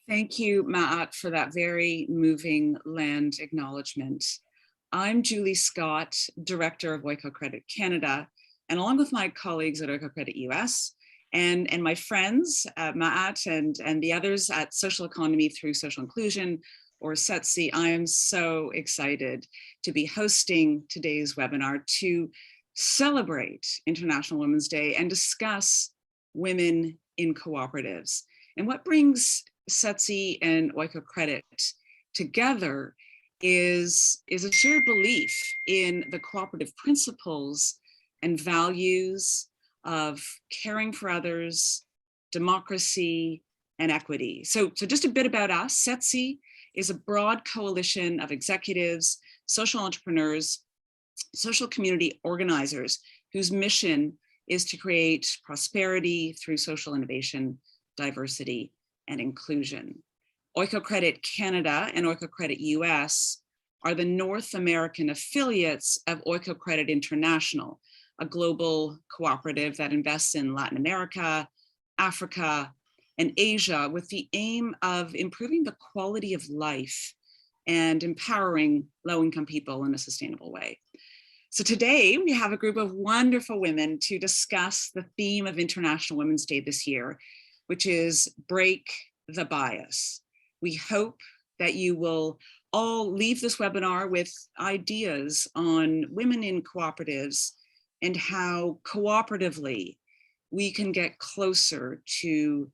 Thank you, Ma'at, for that very moving land acknowledgement. I'm Julie Scott, Director of Oikocredit Canada, and along with my colleagues at Oikocredit US and my friends, Ma'at and the others at Social Economy through Social Inclusion, or SETSI, I am so excited to be hosting today's webinar to celebrate International Women's Day and discuss women in cooperatives. And what brings SETSI and Oikocredit together is a shared belief in the cooperative principles and values of caring for others, democracy, and equity. So just a bit about us. SETSI is a broad coalition of executives, social entrepreneurs, social community organizers whose mission is to create prosperity through social innovation, diversity, and inclusion. Oikocredit Canada and Oikocredit US are the North American affiliates of Oikocredit International, a global cooperative that invests in Latin America, Africa, and Asia with the aim of improving the quality of life and empowering low-income people in a sustainable way. So today we have a group of wonderful women to discuss the theme of International Women's Day this year, which is Break the Bias. We hope that you will all leave this webinar with ideas on women in cooperatives and how cooperatively we can get closer to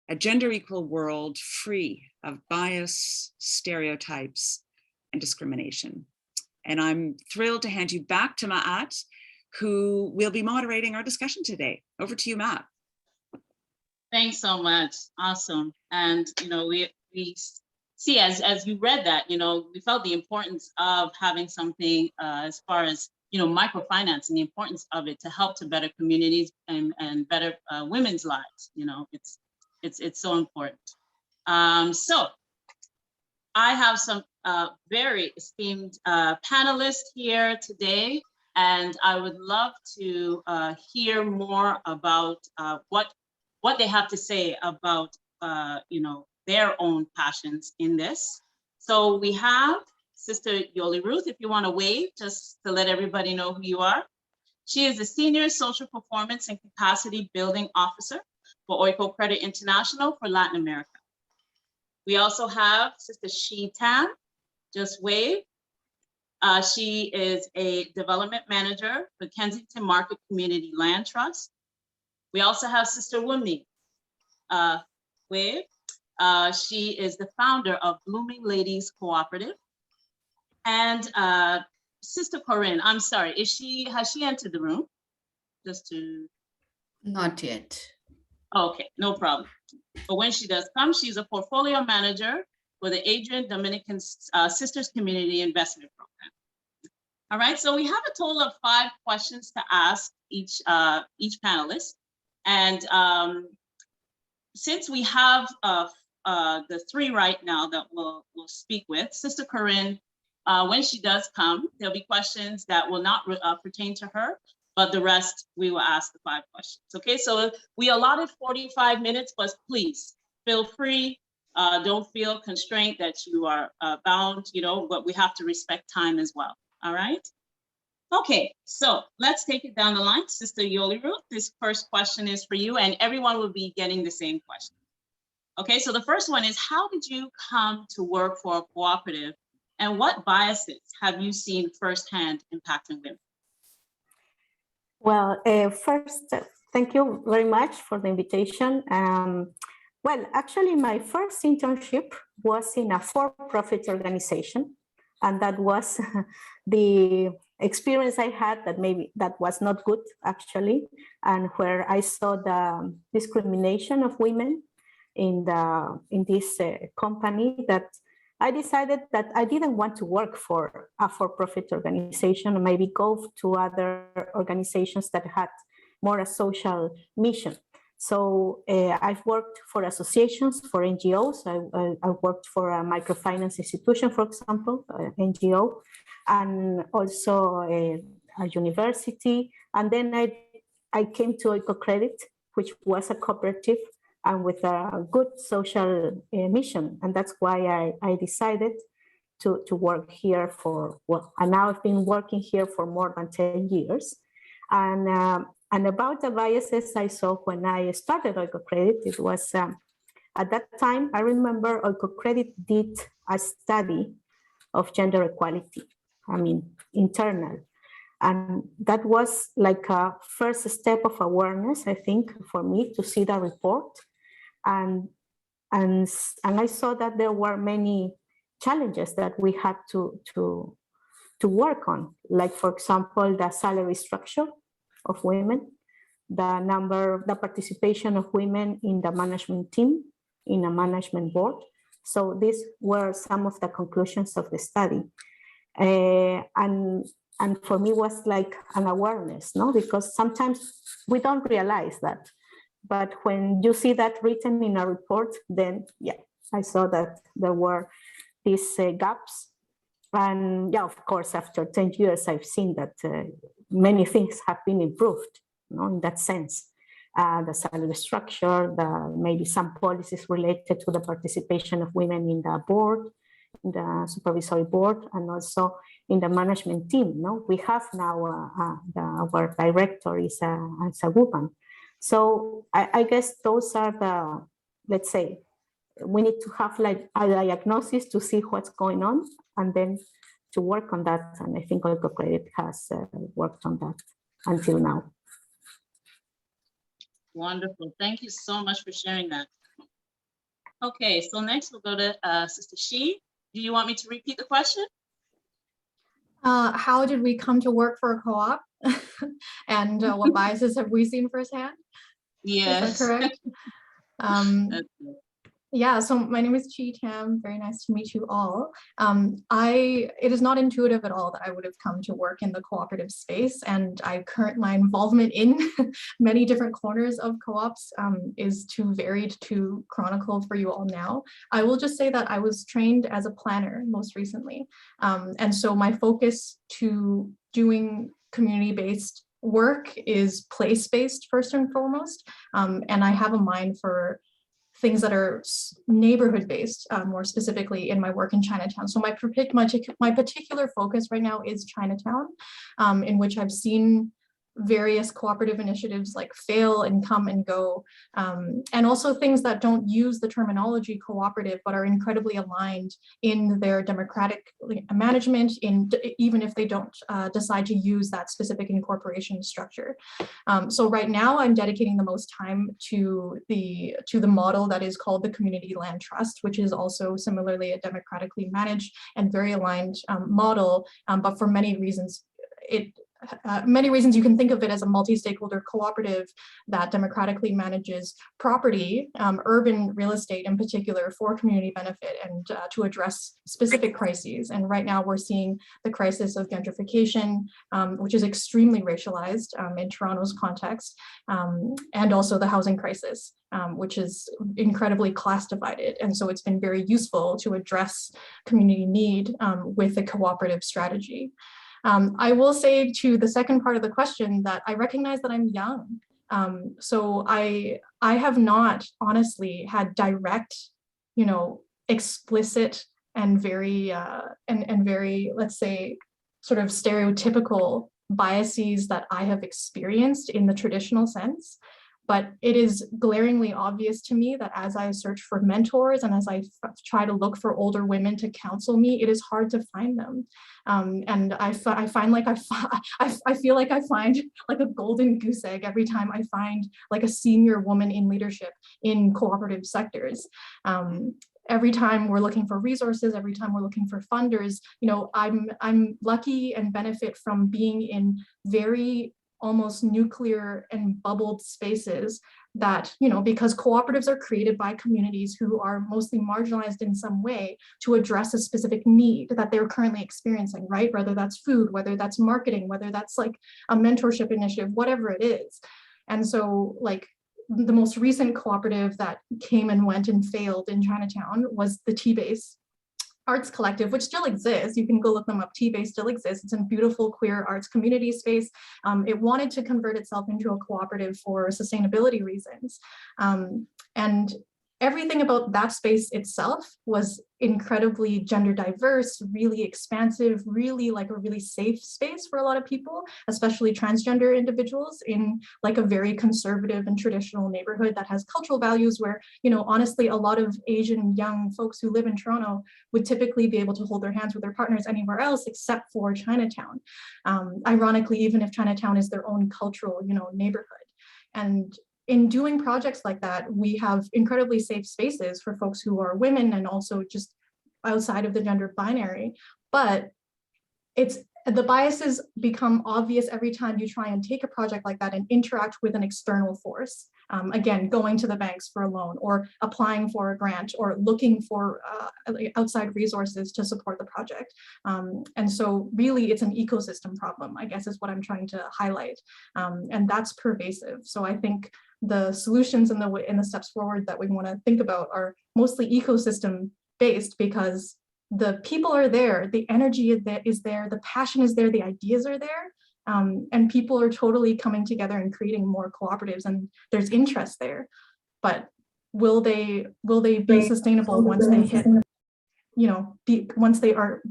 a gender equal world free of bias, stereotypes, and discrimination. And I'm thrilled to hand you back to Ma'at, who will be moderating our discussion today. Over to you, Ma'at. Thanks so much. Awesome. And we see as you read that, we felt the importance of having something as far as microfinance and the importance of it to help to better communities and better women's lives. It's so important. So I have some very esteemed panelists here today, and I would love to hear more about what they have to say about their own passions in this. So we have Sister Yoli Ruth, if you want to wave, just to let everybody know who you are. She is the Senior Social Performance and Capacity Building Officer for Oikocredit International for Latin America. We also have Sister Shi Tan, just wave. She is a Development Manager for Kensington Market Community Land Trust. We also have Sister Wumi, wave. She is the founder of Blooming Ladies Cooperative. And Sister Corinne, I'm sorry, has she entered the room? Just to. Not yet. Okay, no problem. But when she does come, she's a portfolio manager for the Adrian Dominican Sisters Community Investment Program. All right, so we have a total of 5 questions to ask each panelist. And since we have the 3 right now that we'll speak with, Sister Corinne, when she does come, there'll be questions that will not pertain to her, but the rest we will ask the 5 questions. Okay, so we allotted 45 minutes, but please feel free. Don't feel constrained that you are bound, but we have to respect time as well. All right. Okay, so let's take it down the line. Sister Yoli Ruth, this first question is for you, and everyone will be getting the same question. Okay, so the first one is, how did you come to work for a cooperative, and what biases have you seen firsthand impacting women? Well, first, thank you very much for the invitation. Well, actually, my first internship was in a for-profit organization, and that was the experience I had that was not good, actually, and where I saw the discrimination of women in this company, that I decided that I didn't want to work for a for-profit organization, or maybe go to other organizations that had more a social mission. So I've worked for associations, for NGOs. I worked for a microfinance institution, for example, NGO, and also a university. And then I came to Oikocredit, which was a cooperative and with a good social mission. And that's why I decided to work here for, well, and now I've been working here for more than 10 years. And about the biases I saw when I started Oikocredit, it was at that time, I remember Oikocredit did a study of gender equality, I mean, internal. And that was like a first step of awareness, I think, for me to see the report. And I saw that there were many challenges that we had to work on, like, for example, the salary structure of women, the participation of women in the management team, in a management board. So these were some of the conclusions of the study. And for me was like an awareness, no? Because sometimes we don't realize that. But when you see that written in a report, then yeah, I saw that there were these gaps. And yeah, of course, after 10 years, I've seen that many things have been improved, you know, in that sense. The salary structure, maybe some policies related to the participation of women in the board, in the supervisory board, and also in the management team. No, we have now our director is a woman. So I guess those are the, let's say, we need to have like a diagnosis to see what's going on and then to work on that. And I think Oikocredit has worked on that until now. Wonderful. Thank you so much for sharing that. Okay, so next we'll go to Sister Shi. Do you want me to repeat the question? How did we come to work for a co-op? And what biases have we seen firsthand? Yes. Is that correct? Yeah, so my name is Chi Tam. Very nice to meet you all. It is not intuitive at all that I would have come to work in the cooperative space, and my involvement in many different corners of co-ops is too varied to chronicle for you all now. I will just say that I was trained as a planner most recently. And so my focus to doing community-based work is place-based first and foremost. And I have a mind for things that are neighborhood-based, more specifically in my work in Chinatown. So my particular focus right now is Chinatown, in which I've seen various cooperative initiatives like fail and come and go, and also things that don't use the terminology cooperative but are incredibly aligned in their democratic management, even if they don't decide to use that specific incorporation structure. So right now I'm dedicating the most time to the model that is called the Community Land Trust, which is also similarly a democratically managed and very aligned model, but for many reasons you can think of it as a multi-stakeholder cooperative that democratically manages property, urban real estate in particular, for community benefit and to address specific crises. And right now we're seeing the crisis of gentrification, which is extremely racialized in Toronto's context, and also the housing crisis, which is incredibly class divided. And so it's been very useful to address community need with a cooperative strategy. I will say to the second part of the question that I recognize that I'm young. So I have not honestly had direct, explicit and very, and very, let's say, sort of stereotypical biases that I have experienced in the traditional sense. But it is glaringly obvious to me that as I search for mentors and as I try to look for older women to counsel me, it is hard to find them. And I find like I feel like I find like a golden goose egg every time I find like a senior woman in leadership in cooperative sectors. Every time we're looking for resources, every time we're looking for funders, I'm lucky and benefit from being in very almost nuclear and bubbled spaces that, because cooperatives are created by communities who are mostly marginalized in some way to address a specific need that they're currently experiencing, right? Whether that's food, whether that's marketing, whether that's like a mentorship initiative, whatever it is. And so like the most recent cooperative that came and went and failed in Chinatown was the T-Base. arts collective, which still exists. You can go look them up. T-Bay still exists. It's a beautiful queer arts community space. It wanted to convert itself into a cooperative for sustainability reasons. And everything about that space itself was incredibly gender diverse, really expansive, really like a really safe space for a lot of people, especially transgender individuals in like a very conservative and traditional neighborhood that has cultural values where, you know, honestly, a lot of Asian young folks who live in Toronto would typically be able to hold their hands with their partners anywhere else except for Chinatown. Ironically, even if Chinatown is their own cultural, you know, neighborhood. And in doing projects like that, we have incredibly safe spaces for folks who are women and also just outside of the gender binary. But the biases become obvious every time you try and take a project like that and interact with an external force. Again, going to the banks for a loan or applying for a grant or looking for outside resources to support the project. And so really it's an ecosystem problem, I guess is what I'm trying to highlight. And that's pervasive. So I think the solutions and the steps forward that we want to think about are mostly ecosystem based because the people are there, the energy is there, the passion is there, the ideas are there, and people are totally coming together and creating more cooperatives, and there's interest there. But will they be sustainable once they hit, you know, once they are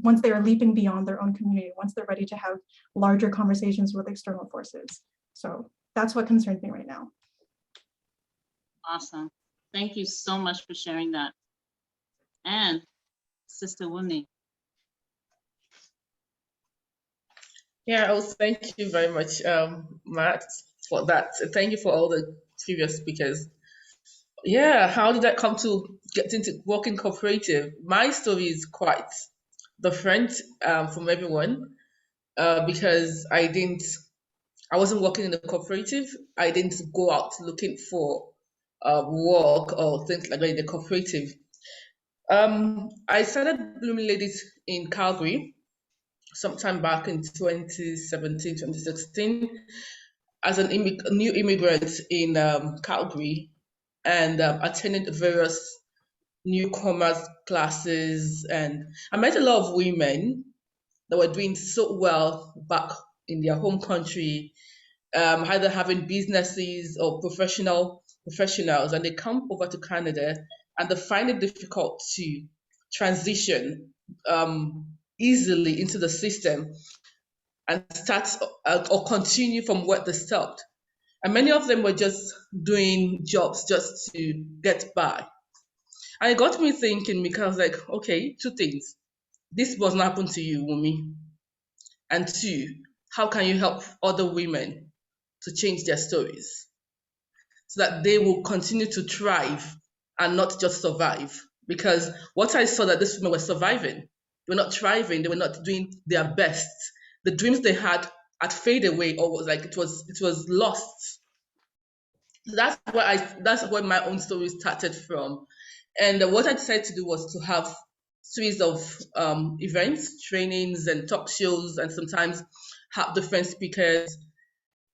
leaping beyond their own community, once they're ready to have larger conversations with external forces? So that's what concerns me right now. Awesome. Thank you so much for sharing that. And Sister Wunmi. Yeah, also thank you very much, Matt, for that. Thank you for all the previous speakers. Yeah, how did I come to get into working cooperative? My story is quite different from everyone because I wasn't working in a cooperative. I didn't go out looking for work or things like that in the cooperative. I started Blooming Ladies in Calgary sometime back in 2017, 2016 as a new immigrant in Calgary and attended various newcomers classes. And I met a lot of women that were doing so well back in their home country, either having businesses or professionals, and they come over to Canada and they find it difficult to transition easily into the system and start or continue from where they stopped. And many of them were just doing jobs just to get by. And it got me thinking because, like, okay, two things. This was not happen to you, Wunmi. And two, how can you help other women to change their stories so that they will continue to thrive and not just survive? Because what I saw that these women were surviving, they were not thriving, they were not doing their best. The dreams they had faded away, or was like it was lost. So that's where my own story started from. And what I decided to do was to have series of events, trainings, and talk shows, and sometimes have different speakers.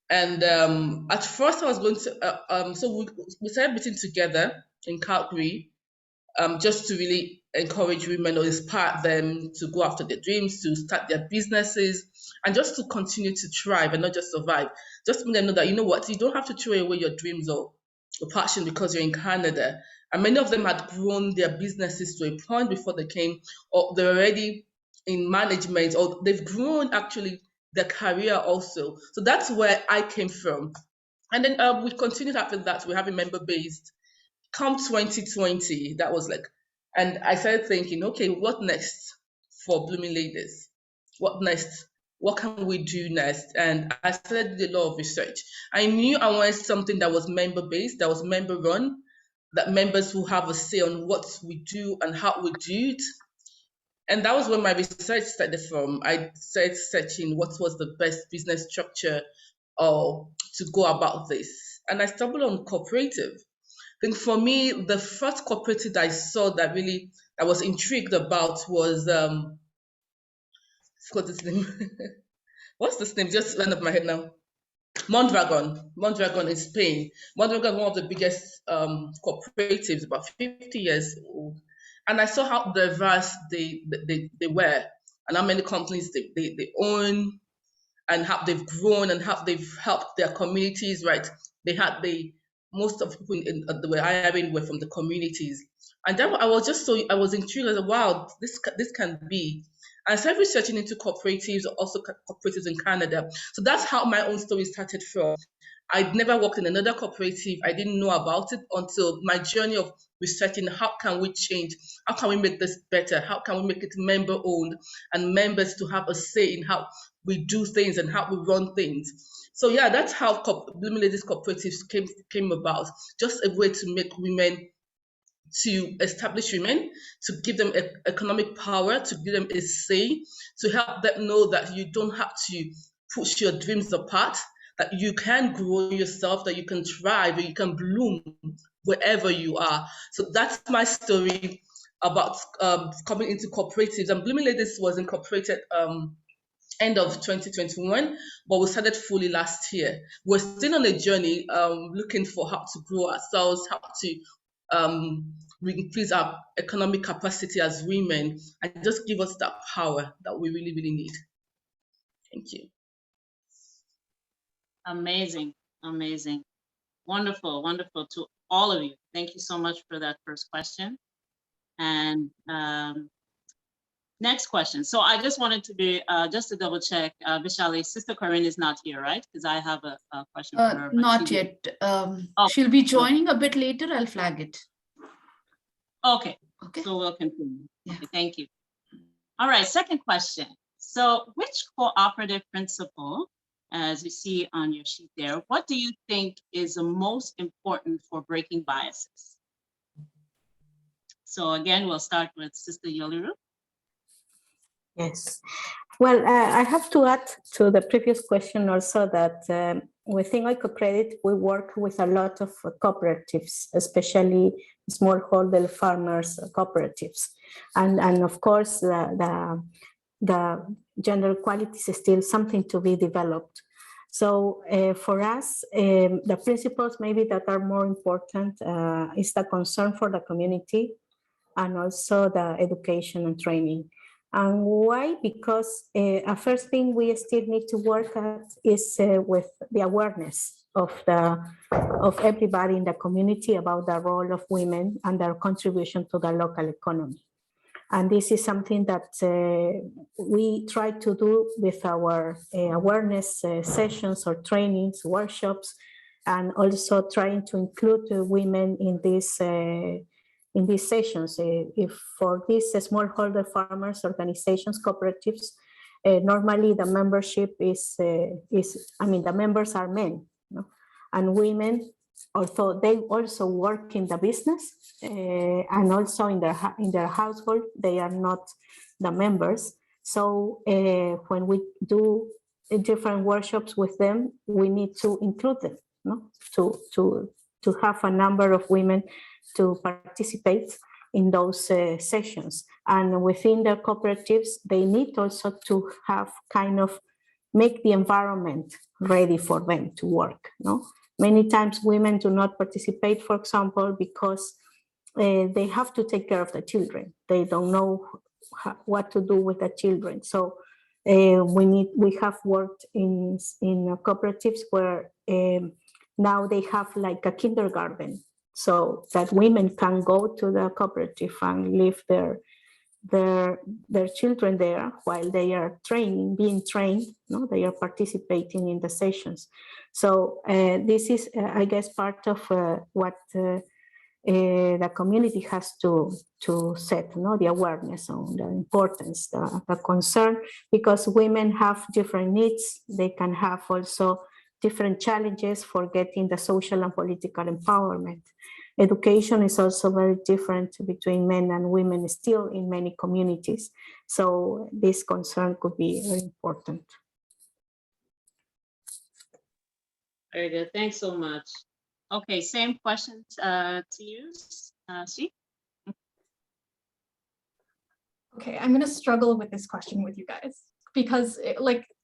And at first, I was going to. So we started meeting together in Calgary, just to really encourage women or inspire them to go after their dreams, to start their businesses, and just to continue to thrive and not just survive. Just to make them know that, you know what, you don't have to throw away your dreams or your passion because you're in Canada. And many of them had grown their businesses to a point before they came, or they're already in management, or they've grown actually their career also. So that's where I came from. And then we continued after that. We have a member-based. Come 2020, that was like, and I started thinking, okay, what next for Blooming Ladies? What next? What can we do next? And I started a lot of research. I knew I wanted something that was member-based, that was member-run, that members will have a say on what we do and how we do it. And that was where my research started from. I started searching what was the best business structure or to go about this. And I stumbled on cooperative. I think for me, the first cooperative that I saw that I was intrigued about was, I forgot its name. What's this name? Just ran up my head now. Mondragon in Spain. Mondragon, one of the biggest cooperatives, about 50 years old. and I saw how diverse they were, and how many companies they own, and how they've grown, and how they've helped their communities. Right? They had most of the people that were hiring were from the communities, and then I was intrigued. I was like, wow, this can be. I started researching into cooperatives, also cooperatives in Canada. So that's how my own story started from. I'd never worked in another cooperative. I didn't know about it until my journey of researching how can we change, how can we make this better, how can we make it member owned and members to have a say in how we do things and how we run things. So yeah, that's how Blooming Ladies Cooperatives came about. Just a way to make women, to establish women, to give them economic power, to give them a say, to help them know that you don't have to push your dreams apart, that you can grow yourself, that you can thrive, you can bloom wherever you are. So that's my story about coming into cooperatives. And Blooming Ladies was incorporated end of 2021, but we started fully last year. We're still on a journey looking for how to grow ourselves, how to increase our economic capacity as women, and just give us that power that we really, really need. Thank you. Amazing, amazing. Wonderful, wonderful to all of you. Thank you so much for that first question. And next question. So I just wanted to be, just to double check, Vishali, Sister Corinne is not here, right? Because I have a question for her. Not yet. Oh. She'll be joining a bit later. I'll flag it. Okay. Okay. So we'll continue. Yeah. Okay, thank you. All right, second question. So which cooperative principle, as you see on your sheet there, what do you think is the most important for breaking biases? So again, we'll start with Sister Yoliru. Yes. Well, I have to add to the previous question also that within Oikocredit, we work with a lot of cooperatives, especially smallholder farmers cooperatives. And of course, the gender equality is still something to be developed. So for us, the principles maybe that are more important is the concern for the community and also the education and training. And why? Because a first thing we still need to work at is with the awareness of everybody in the community about the role of women and their contribution to the local economy. And this is something that we try to do with our awareness sessions or trainings, workshops, and also trying to include women in these sessions. If for these smallholder farmers organizations, cooperatives, normally the membership the members are men, you know? And women, although they also work in the business and also in their household, they are not the members. So when we do different workshops with them, we need to include them, you know, to have a number of women to participate in those sessions. And within the cooperatives, they need also to have make the environment ready for them to work. No? Many times women do not participate, for example, because they have to take care of the children. They don't know what to do with the children. So we have worked in cooperatives where now they have like a kindergarten, so that women can go to the cooperative and leave their children there while they are being trained. No, they are participating in the sessions. So this is, I guess, part of what the community has to set, the awareness on the importance, the concern, because women have different needs. They can have also different challenges for getting the social and political empowerment. Education is also very different between men and women still in many communities. So this concern could be very important. Very good, thanks so much. Okay, same question to you, Sri. Okay, I'm gonna struggle with this question with you guys because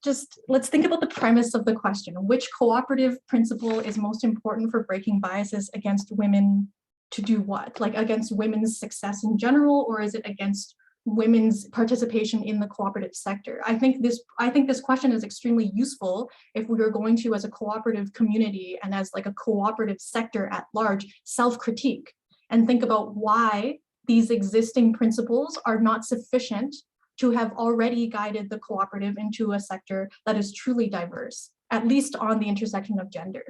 just let's think about the premise of the question. Which cooperative principle is most important for breaking biases against women to do what? Like against women's success in general, or is it against women's participation in the cooperative sector? I think this question is extremely useful if we are going to, as a cooperative community and as like a cooperative sector at large, self-critique and think about why these existing principles are not sufficient to have already guided the cooperative into a sector that is truly diverse, at least on the intersection of gender,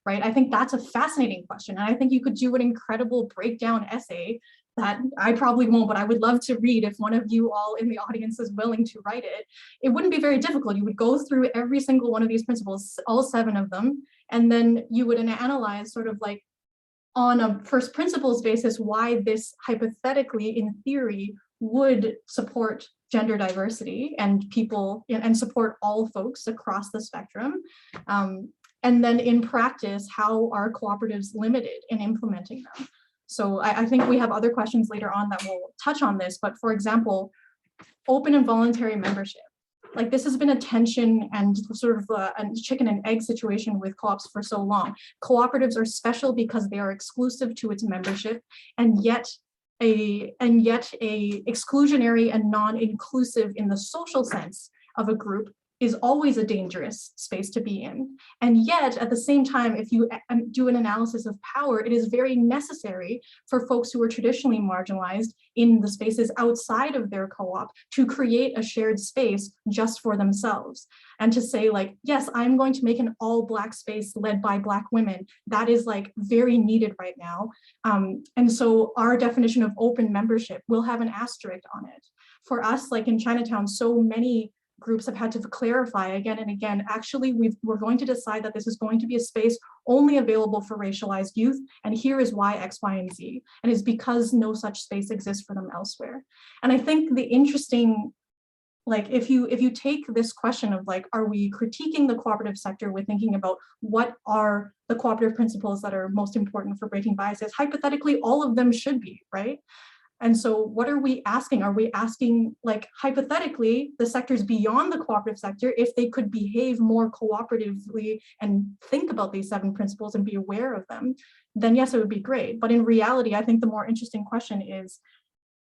right? I think that's a fascinating question. And I think you could do an incredible breakdown essay that I probably won't, but I would love to read if one of you all in the audience is willing to write it. It wouldn't be very difficult. You would go through every single one of these principles, all 7 of them, and then you would analyze sort of like on a first principles basis why this hypothetically, in theory, would support gender diversity and people and support all folks across the spectrum. And then in practice, how are cooperatives limited in implementing them? So I think we have other questions later on that will touch on this, but for example, open and voluntary membership. Like this has been a tension and sort of a chicken and egg situation with co-ops for so long. Cooperatives are special because they are exclusive to its membership, and yet a exclusionary and non-inclusive in the social sense of a group is always a dangerous space to be in. And yet, at the same time, if you do an analysis of power, it is very necessary for folks who are traditionally marginalized in the spaces outside of their co-op to create a shared space just for themselves. And to say like, yes, I'm going to make an all Black space led by Black women. That is like very needed right now. And so our definition of open membership will have an asterisk on it. For us, like in Chinatown, so many groups have had to clarify again and again, actually, we're going to decide that this is going to be a space only available for racialized youth, and here is why X, Y, and Z. And it's because no such space exists for them elsewhere. And I think the interesting, like if you take this question of like, are we critiquing the cooperative sector with thinking about what are the cooperative principles that are most important for breaking biases? Hypothetically, all of them should be, right? And so what are we asking? Are we asking, like, hypothetically, the sectors beyond the cooperative sector, if they could behave more cooperatively and think about these 7 principles and be aware of them, then yes, it would be great. But in reality, I think the more interesting question is,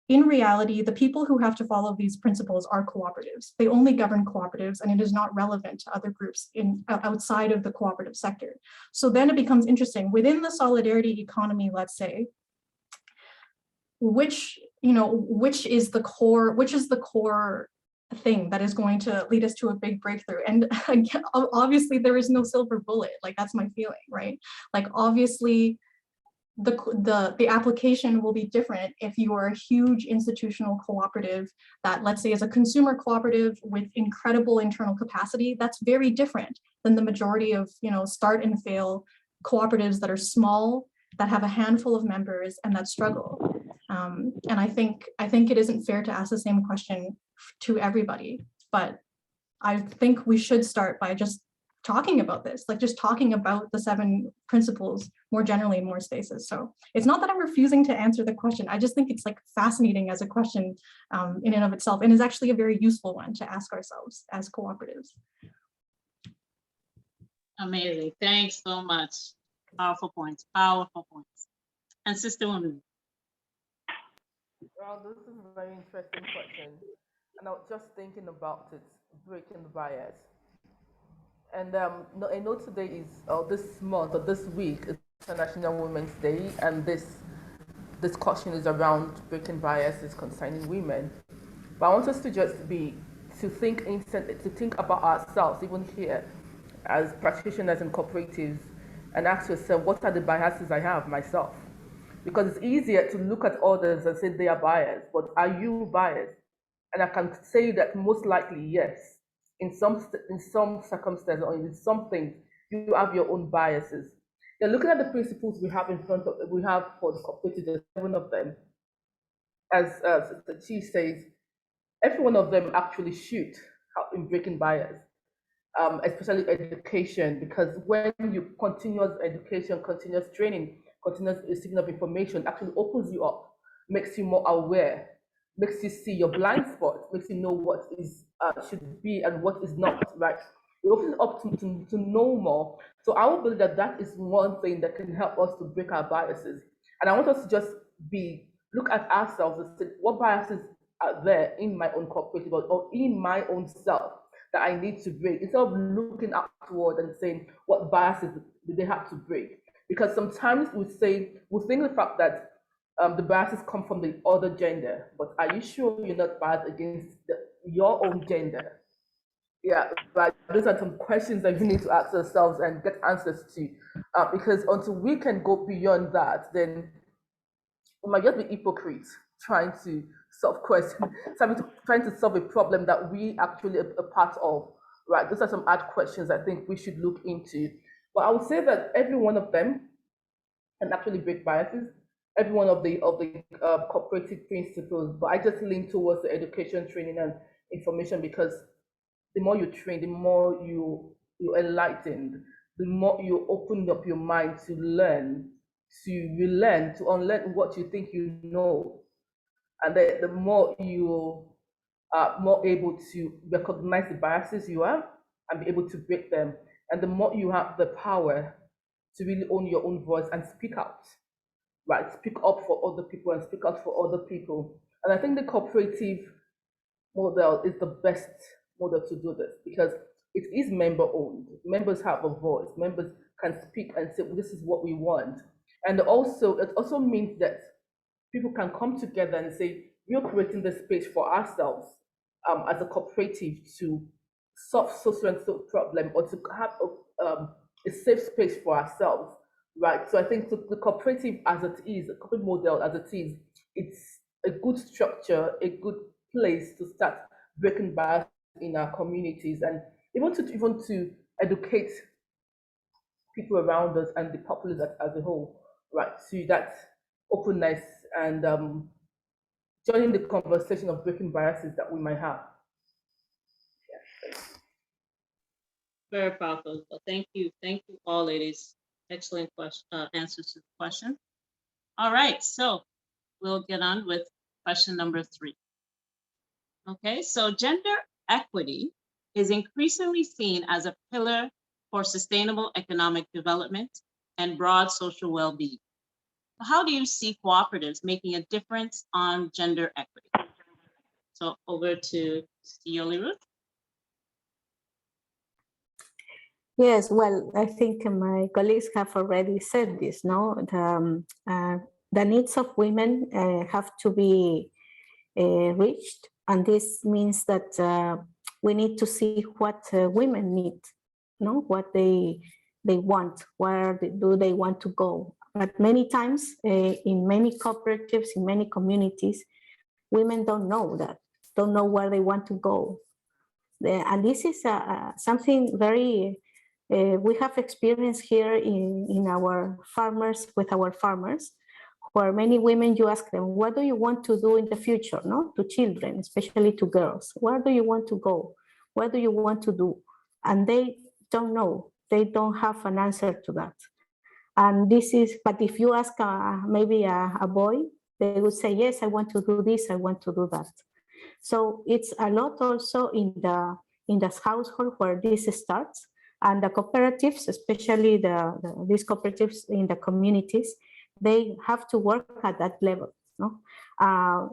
in reality, the people who have to follow these principles are cooperatives. They only govern cooperatives, and it is not relevant to other groups outside of the cooperative sector. So then it becomes interesting. Within the solidarity economy, let's say, which is the core thing that is going to lead us to a big breakthrough? And again, obviously there is no silver bullet. Like, that's my feeling, right? Like, obviously the application will be different if you are a huge institutional cooperative that, let's say, is a consumer cooperative with incredible internal capacity. That's very different than the majority of, start and fail cooperatives that are small, that have a handful of members and that struggle. And I think it isn't fair to ask the same question to everybody, but I think we should start by just talking about this, like just talking about the 7 principles more generally in more spaces. So it's not that I'm refusing to answer the question. I just think it's like fascinating as a question in and of itself, and is actually a very useful one to ask ourselves as cooperatives. Amazing, thanks so much. Powerful points, powerful points. And Sister Woman. Well, this is a very interesting question. And I was just thinking about it, breaking the bias. And I know today is, this month or this week is International Women's Day, and this discussion is around breaking biases concerning women. But I want us to think about ourselves, even here, as practitioners and cooperatives, and ask yourself, what are the biases I have myself? Because it's easier to look at others and say they are biased, but are you biased? And I can say that most likely, yes. In some circumstances or in some things, you have your own biases. Now, looking at the principles we have for the cooperative, there's 7 of them. As the chief says, every one of them actually shoot in breaking bias, especially education, because when you continuous education, continuous training, continuous receiving of information actually opens you up, makes you more aware, makes you see your blind spots, makes you know what is should be and what is not, right? It opens up to know more. So I would believe that is one thing that can help us to break our biases. And I want us to just look at ourselves and say, what biases are there in my own cooperative or in my own self that I need to break, instead of looking outward and saying, what biases do they have to break? Because sometimes we think the fact that the biases come from the other gender, but are you sure you're not biased against your own gender? Yeah, like those are some questions that we need to ask ourselves and get answers to, because until we can go beyond that, then we might just be hypocrites trying to solve questions, trying to solve a problem that we actually are a part of, right? Those are some hard questions I think we should look into. But I would say that every one of them can actually break biases, every one of the cooperative principles. But I just lean towards the education, training, and information, because the more you train, the more you're enlightened, the more you open up your mind to learn, to relearn, to unlearn what you think you know. And the more you are more able to recognize the biases you have and be able to break them. And the more you have the power to really own your own voice and speak out, right? Speak up for other people and speak out for other people. And I think the cooperative model is the best model to do this, because it is member owned. Members have a voice. Members can speak and say, well, this is what we want. And also, it also means that people can come together and say, we're creating this space for ourselves as a cooperative to solve social and social problem, or to have a safe space for ourselves, right? So I think the cooperative as it is, the corporate model as it is, it's a good structure, a good place to start breaking bias in our communities, and even to educate people around us and the populace as a whole, right? To that openness and joining the conversation of breaking biases that we might have. Yeah. Very powerful. Well, thank you all, ladies. Excellent answers to the question. All right, so we'll get on with question number 3. Okay, so gender equity is increasingly seen as a pillar for sustainable economic development and broad social well-being. How do you see cooperatives making a difference on gender equity? So over to Yoli Ruth. Yes, well, I think my colleagues have already said this, no? The needs of women have to be reached, and this means that we need to see what women need, no? What they want, where do they want to go. But many times in many cooperatives, in many communities, women don't know that, don't know where they want to go. And this is something very, we have experience here in our farmers, with our farmers, where many women, you ask them, what do you want to do in the future, no? To children, especially to girls. Where do you want to go? What do you want to do? And they don't know. They don't have an answer to that. And this is, but if you ask maybe a boy, they would say, yes, I want to do this, I want to do that. So it's a lot also in the household where this starts, and the cooperatives, especially these cooperatives in the communities, they have to work at that level. No,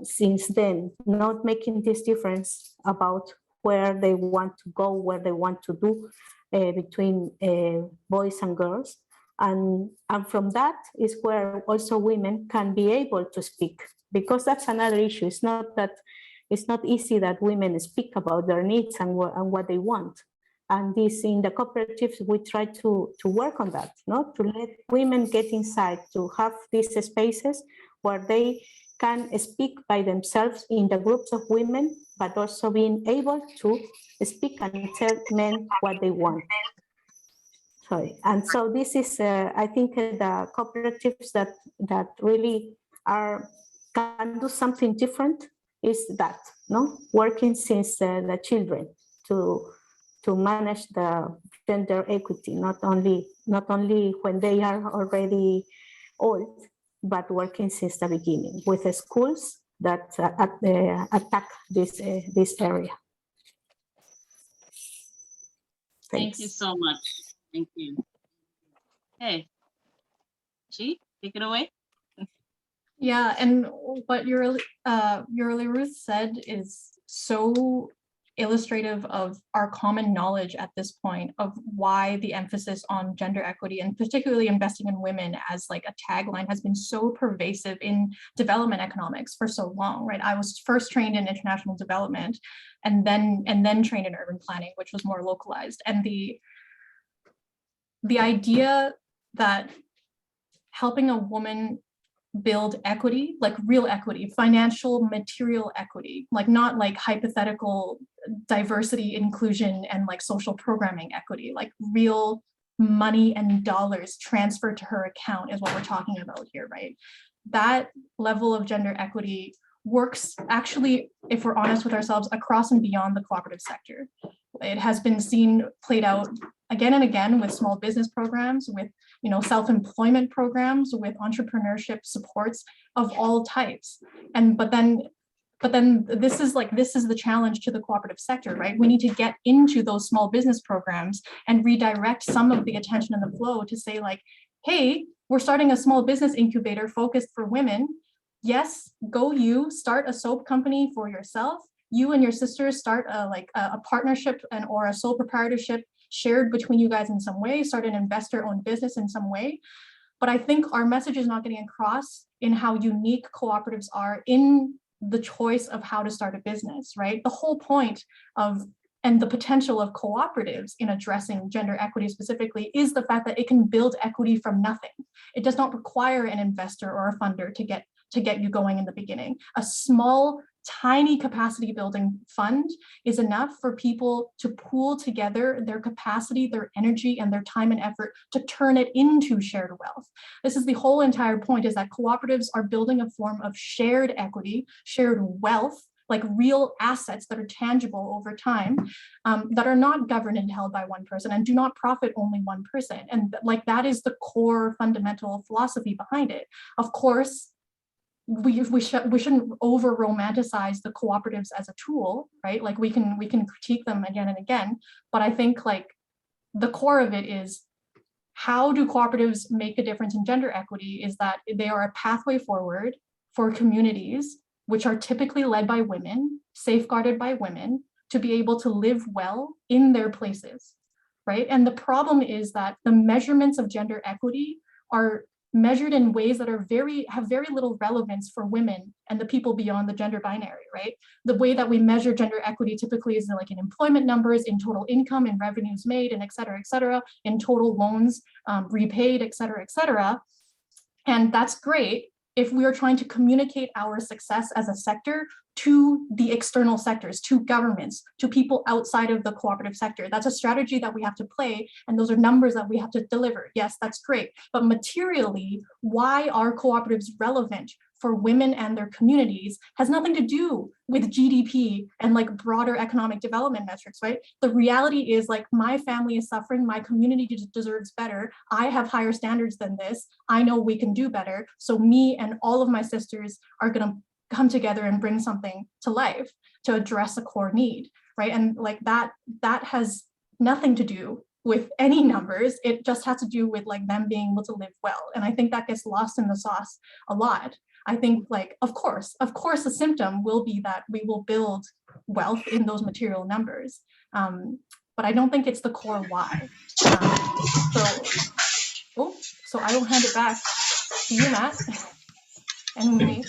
since then, not making this difference about where they want to go, where they want to do between boys and girls, and from that is where also women can be able to speak, because that's another issue. It's not that. It's not easy that women speak about their needs and what they want. And this, in the cooperatives, we try to work on that, no? To let women get inside, to have these spaces where they can speak by themselves in the groups of women, but also being able to speak and tell men what they want. Sorry. And so this is, I think, the cooperatives that really can do something different is that, no, working since the children to manage the gender equity, not only when they are already old, but working since the beginning with the schools that attack this area. Thank you so much. Thank you. Hey, Chi, take it away. Yeah, and what Yurali Ruth said is so illustrative of our common knowledge at this point of why the emphasis on gender equity and particularly investing in women as like a tagline has been so pervasive in development economics for so long, right? I was first trained in international development and then trained in urban planning, which was more localized. And the idea that helping a woman build equity, like real equity, financial, material equity, like not like hypothetical diversity, inclusion, and like social programming equity, like real money and dollars transferred to her account is what we're talking about here, right? That level of gender equity works actually, if we're honest with ourselves, across and beyond the cooperative sector. It has been seen played out again and again with small business programs, with self-employment programs, with entrepreneurship supports of all types. But then this is the challenge to the cooperative sector, right? We need to get into those small business programs and redirect some of the attention and the flow to say like, hey, we're starting a small business incubator focused for women. Yes, go you start a soap company for yourself. You and your sisters start a partnership or a sole proprietorship shared between you guys in some way, start an investor-owned business in some way. But I think our message is not getting across in how unique cooperatives are in the choice of how to start a business, right? The whole point of and the potential of cooperatives in addressing gender equity specifically is the fact that it can build equity from nothing. It does not require an investor or a funder to get you going in the beginning. A small, tiny capacity building fund is enough for people to pool together their capacity, their energy, and their time and effort to turn it into shared wealth. This is the whole entire point, is that cooperatives are building a form of shared equity, shared wealth, like real assets that are tangible over time, that are not governed and held by one person and do not profit only one person. And like that is the core fundamental philosophy behind it. Of course, we shouldn't over romanticize the cooperatives as a tool, right? Like we can critique them again and again, but I think like the core of it is, how do cooperatives make a difference in gender equity is that they are a pathway forward for communities which are typically led by women, safeguarded by women, to be able to live well in their places, right? And the problem is that the measurements of gender equity are measured in ways that are have very little relevance for women and the people beyond the gender binary, right? The way that we measure gender equity typically is like in employment numbers, in total income, in revenues made, and et cetera, in total loans repaid, et cetera. And that's great if we are trying to communicate our success as a sector to the external sectors, to governments, to people outside of the cooperative sector. That's a strategy that we have to play, and those are numbers that we have to deliver. Yes, that's great. But materially, why are cooperatives relevant for women and their communities has nothing to do with GDP and like broader economic development metrics, right? The reality is like, my family is suffering, my community deserves better, I have higher standards than this, I know we can do better. So me and all of my sisters are gonna come together and bring something to life to address a core need, right? And like that has nothing to do with any numbers. It just has to do with like them being able to live well. And I think that gets lost in the sauce a lot. I think like, of course, the symptom will be that we will build wealth in those material numbers. But I don't think it's the core why. So I will hand it back to you, Matt, and me.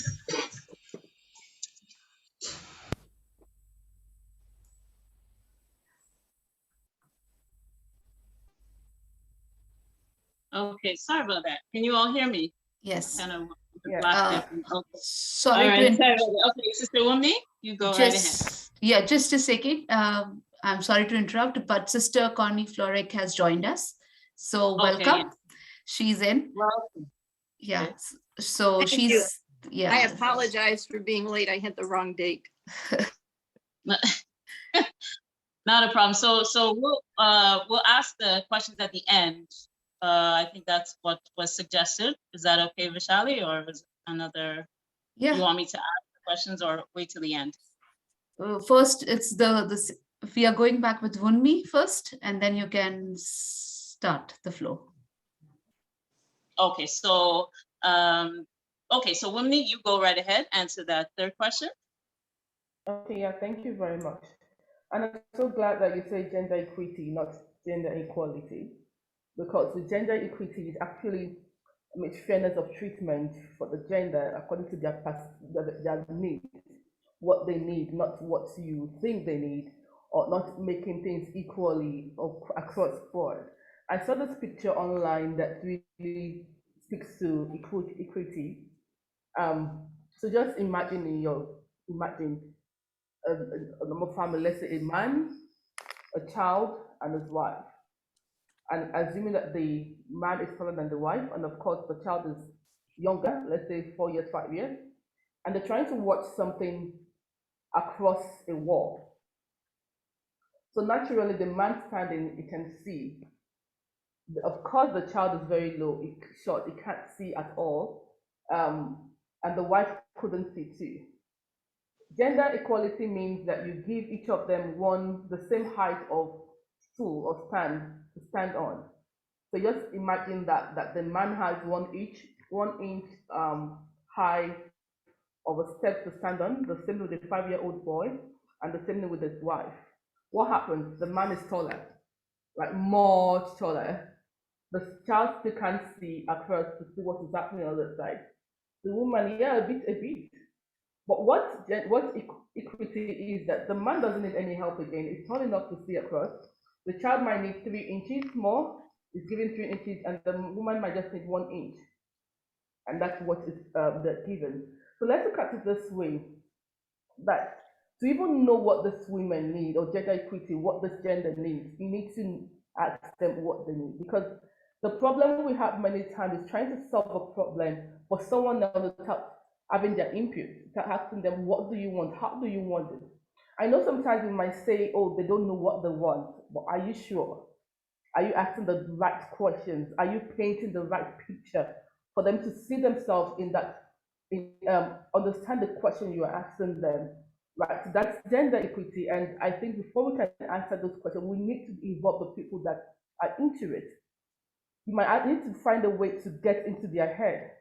Okay, sorry about that. Can you all hear me? Yes. Kind of Yeah. okay. Sorry All right, to sorry about that. Okay, Sister Wumi, you go right ahead. Yeah, just a second. I'm sorry to interrupt, but Sister Connie Florek has joined us. So welcome. Okay, yeah. She's in. Welcome. Yeah. Okay. So Thank she's you. yeah. I apologize for being late. I had the wrong date. Not a problem. So we'll ask the questions at the end. I think that's what was suggested. Is that okay, Vishali, or was another? Yeah. You want me to ask the questions or wait till the end? First, it's we are going back with Wunmi first, and then you can start the flow. Okay, so Okay, so Wimney, you go right ahead, answer that third question. Okay, yeah, thank you very much. And I'm so glad that you say gender equity, not gender equality, because the gender equity is actually makes fairness of treatment for the gender according to their needs, what they need, not what you think they need, or not making things equally or across board. I saw this picture online that really speaks to equity. So just imagine a normal family, let's say a man, a child, and his wife. And assuming that the man is taller than the wife, and of course the child is younger, let's say 4 years, 5 years, and they're trying to watch something across a wall. So naturally, the man standing, you can see. Of course, the child is very low, short, he can't see at all, and the wife couldn't see too. Gender equality means that you give each of them the same height of stool or stand to stand on. So just imagine that the man has 1 inch high of a step to stand on, the same with the 5-year-old boy, and the same with his wife. What happens? The man is taller, like much taller. The child still can't see across to see what is happening on the other side. The woman, yeah, a bit. But what equity is that the man doesn't need any help again. It's tall enough to see across. The child might need 3 inches more. It's given 3 inches, and the woman might just need 1 inch, and that's what is given. So let's look at it this way: that to even know what this women need or gender equity, what this gender needs, you need to ask them what they need, because the problem we have many times is trying to solve a problem for someone else without having their input, without asking them, what do you want? How do you want it? I know sometimes we might say, oh, they don't know what they want, but are you sure? Are you asking the right questions? Are you painting the right picture for them to see themselves in that, understand the question you are asking them? Right, so that's gender equity. And I think before we can answer those questions, we need to involve the people that are into it. You might need to find a way to get into their head.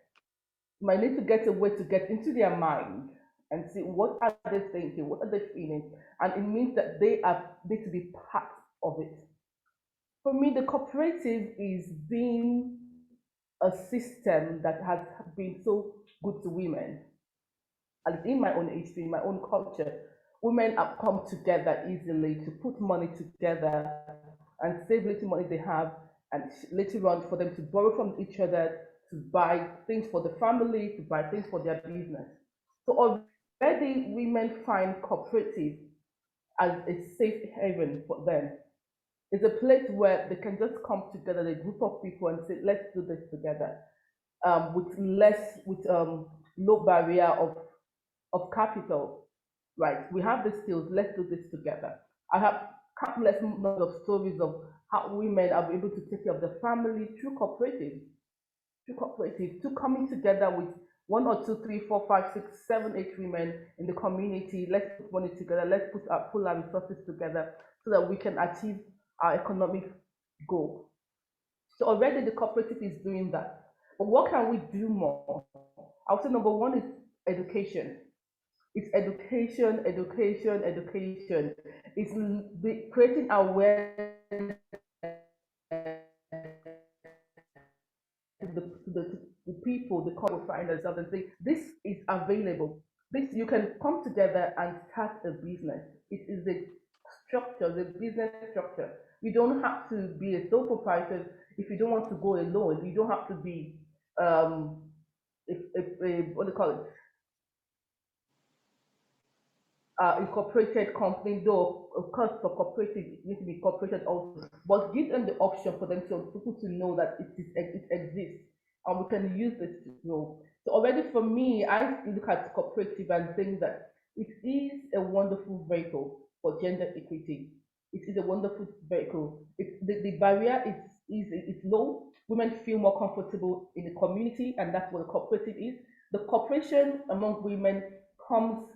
You might need to get a way to get into their mind and see what are they thinking, what are they feeling, and it means that they need to be part of it. For me, the cooperative is being a system that has been so good to women. And in my own history, in my own culture, women have come together easily to put money together and save little money they have, and later on for them to borrow from each other to buy things for the family, to buy things for their business. So already women find cooperative as a safe haven for them. It's a place where they can just come together, a group of people, and say, let's do this together, with low barrier of capital, right? We have the skills, let's do this together. I have countless number of stories of how women are able to take care of their family through cooperatives, to coming together with 1 or 2, 3, 4, 5, 6, 7, 8 women in the community. Let's put money together, let's pull our resources together so that we can achieve our economic goal. So already the cooperative is doing that. But what can we do more? I would say number one is education. It's education. It's creating awareness to the people, the co-founders of and say, this is available. This, you can come together and start a business. It is a structure, the business structure. You don't have to be a sole proprietor if you don't want to go alone. You don't have to be what do you call it? Incorporated company, though of course for cooperative it needs to be incorporated also, but give them the option for them to people to know that it exists and we can use this to grow. So already for me, I look at cooperative and think that it is a wonderful vehicle for gender equity. It is a wonderful vehicle. The barrier is low. Women feel more comfortable in the community, and that's what a cooperative is. The cooperation among women comes,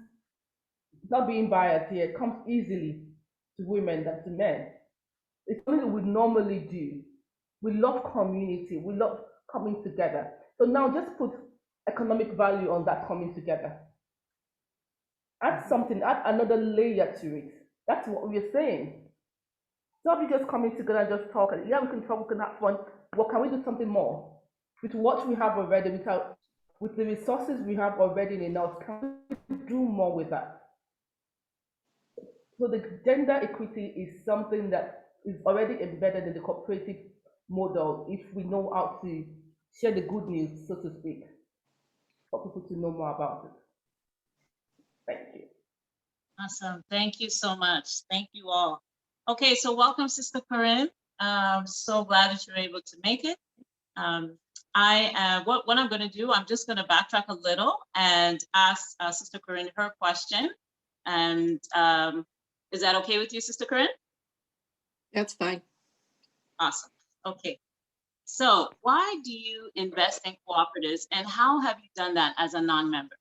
not being biased here, comes easily to women than to men. It's something we normally do. We love community. We love coming together. So now just put economic value on that coming together. Add something, add another layer to it. That's what we're saying. It's not we just coming together and just talk. Yeah, we can talk, we can have fun. What can we do something more with what we have already, with the resources we have already in enough? Can we do more with that? So the gender equity is something that is already embedded in the cooperative model if we know how to share the good news, so to speak, for people to know more about it. Thank you. Awesome. Thank you so much. Thank you all. Okay, so welcome, Sister Corinne. So glad that you're able to make it. What I'm going to do, I'm just going to backtrack a little and ask Sister Corinne her question. And is that okay with you, Sister Corinne? That's fine. Awesome. Okay. So why do you invest in cooperatives, and how have you done that as a non-member?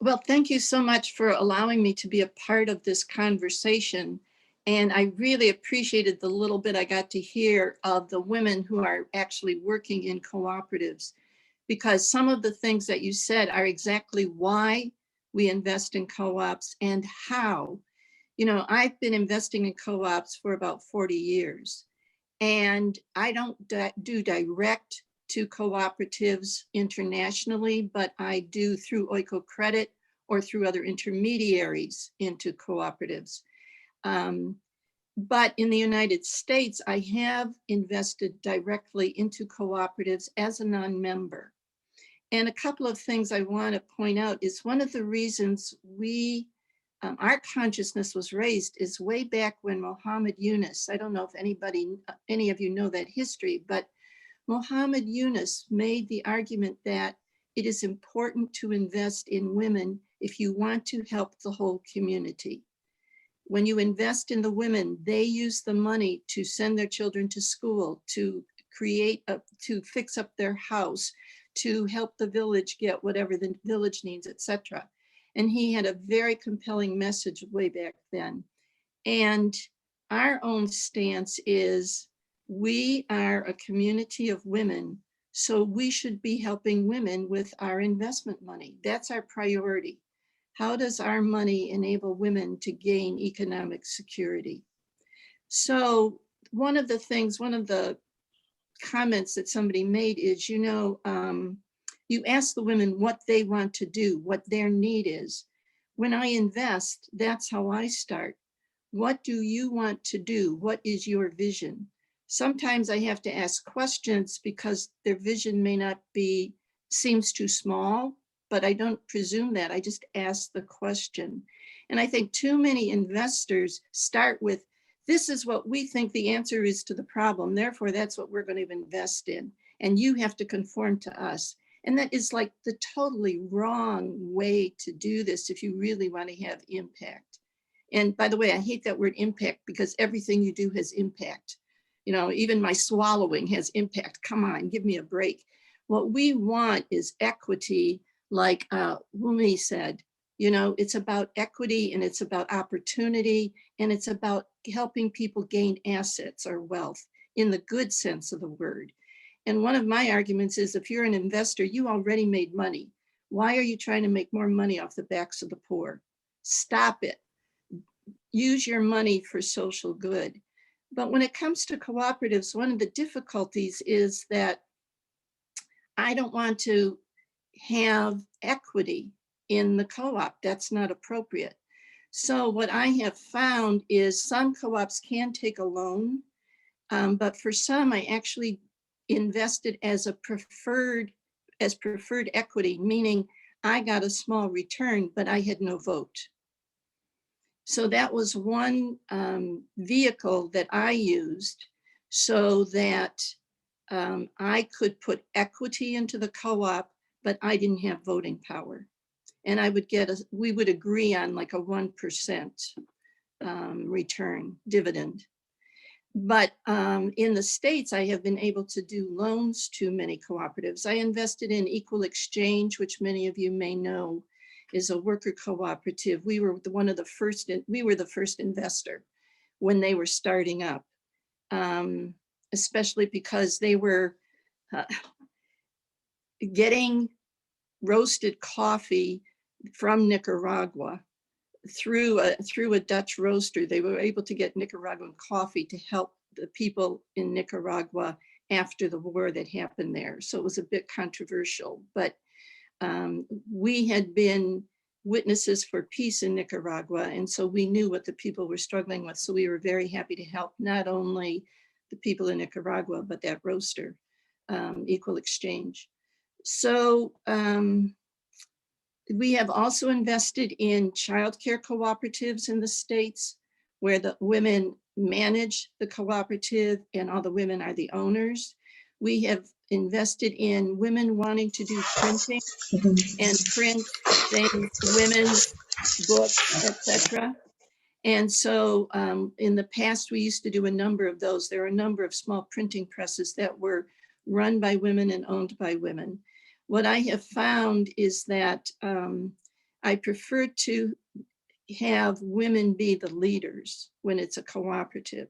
Well, thank you so much for allowing me to be a part of this conversation. And I really appreciated the little bit I got to hear of the women who are actually working in cooperatives, because some of the things that you said are exactly why we invest in co-ops and how. You know, I've been investing in co-ops for about 40 years, and I don't do direct to cooperatives internationally, but I do through Oikocredit or through other intermediaries into cooperatives. But in the United States, I have invested directly into cooperatives as a non-member. And a couple of things I want to point out is one of the reasons our consciousness was raised is way back when Muhammad Yunus, I don't know if any of you know that history, but Muhammad Yunus made the argument that it is important to invest in women if you want to help the whole community. When you invest in the women, they use the money to send their children to school, to fix up their house, to help the village get whatever the village needs, etc. And he had a very compelling message way back then. And our own stance is we are a community of women, so we should be helping women with our investment money. That's our priority. How does our money enable women to gain economic security? So one of the comments that somebody made is, you ask the women what they want to do, what their need is. When I invest, that's how I start. What do you want to do? What is your vision? Sometimes I have to ask questions because their vision may not seems too small, but I don't presume that. I just ask the question. And I think too many investors start with, this is what we think the answer is to the problem. Therefore, that's what we're going to invest in. And you have to conform to us. And that is like the totally wrong way to do this if you really want to have impact. And by the way, I hate that word impact because everything you do has impact. You know, even my swallowing has impact. Come on, give me a break. What we want is equity, like Wumi said. You know, it's about equity and it's about opportunity and it's about helping people gain assets or wealth in the good sense of the word. And one of my arguments is if you're an investor, you already made money. Why are you trying to make more money off the backs of the poor? Stop it. Use your money for social good. But when it comes to cooperatives, one of the difficulties is that I don't want to have equity in the co-op. That's not appropriate. So what I have found is some co-ops can take a loan, but for some I actually invested as preferred equity, meaning I got a small return, but I had no vote. So that was one vehicle that I used so that I could put equity into the co-op, but I didn't have voting power. And we would agree on like a 1% return dividend. But in the States, I have been able to do loans to many cooperatives. I invested in Equal Exchange, which many of you may know is a worker cooperative. We were the first investor when they were starting up, especially because they were, getting roasted coffee from Nicaragua through a Dutch roaster. They were able to get Nicaraguan coffee to help the people in Nicaragua after the war that happened there. So it was a bit controversial, but we had been witnesses for peace in Nicaragua. And so we knew what the people were struggling with. So we were very happy to help not only the people in Nicaragua, but that roaster, Equal Exchange. So we have also invested in childcare cooperatives in the States where the women manage the cooperative and all the women are the owners. We have invested in women wanting to do printing and print things, women's books, etc. And so in the past, we used to do a number of those. There are a number of small printing presses that were run by women and owned by women. What I have found is that I prefer to have women be the leaders when it's a cooperative.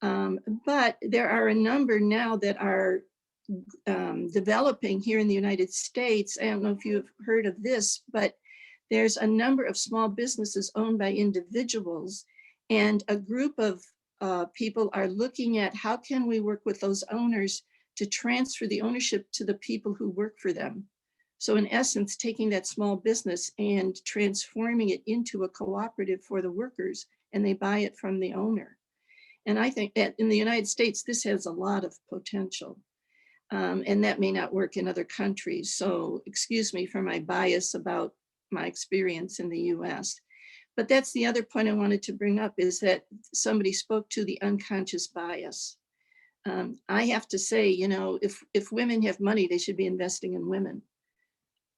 But there are a number now that are developing here in the United States. I don't know if you've heard of this, but there's a number of small businesses owned by individuals, and a group of people are looking at how can we work with those owners to transfer the ownership to the people who work for them. So in essence, taking that small business and transforming it into a cooperative for the workers, and they buy it from the owner. And I think that in the United States, this has a lot of potential. And that may not work in other countries. So excuse me for my bias about my experience in the US. But that's the other point I wanted to bring up, is that somebody spoke to the unconscious bias. I have to say, you know, if women have money, they should be investing in women.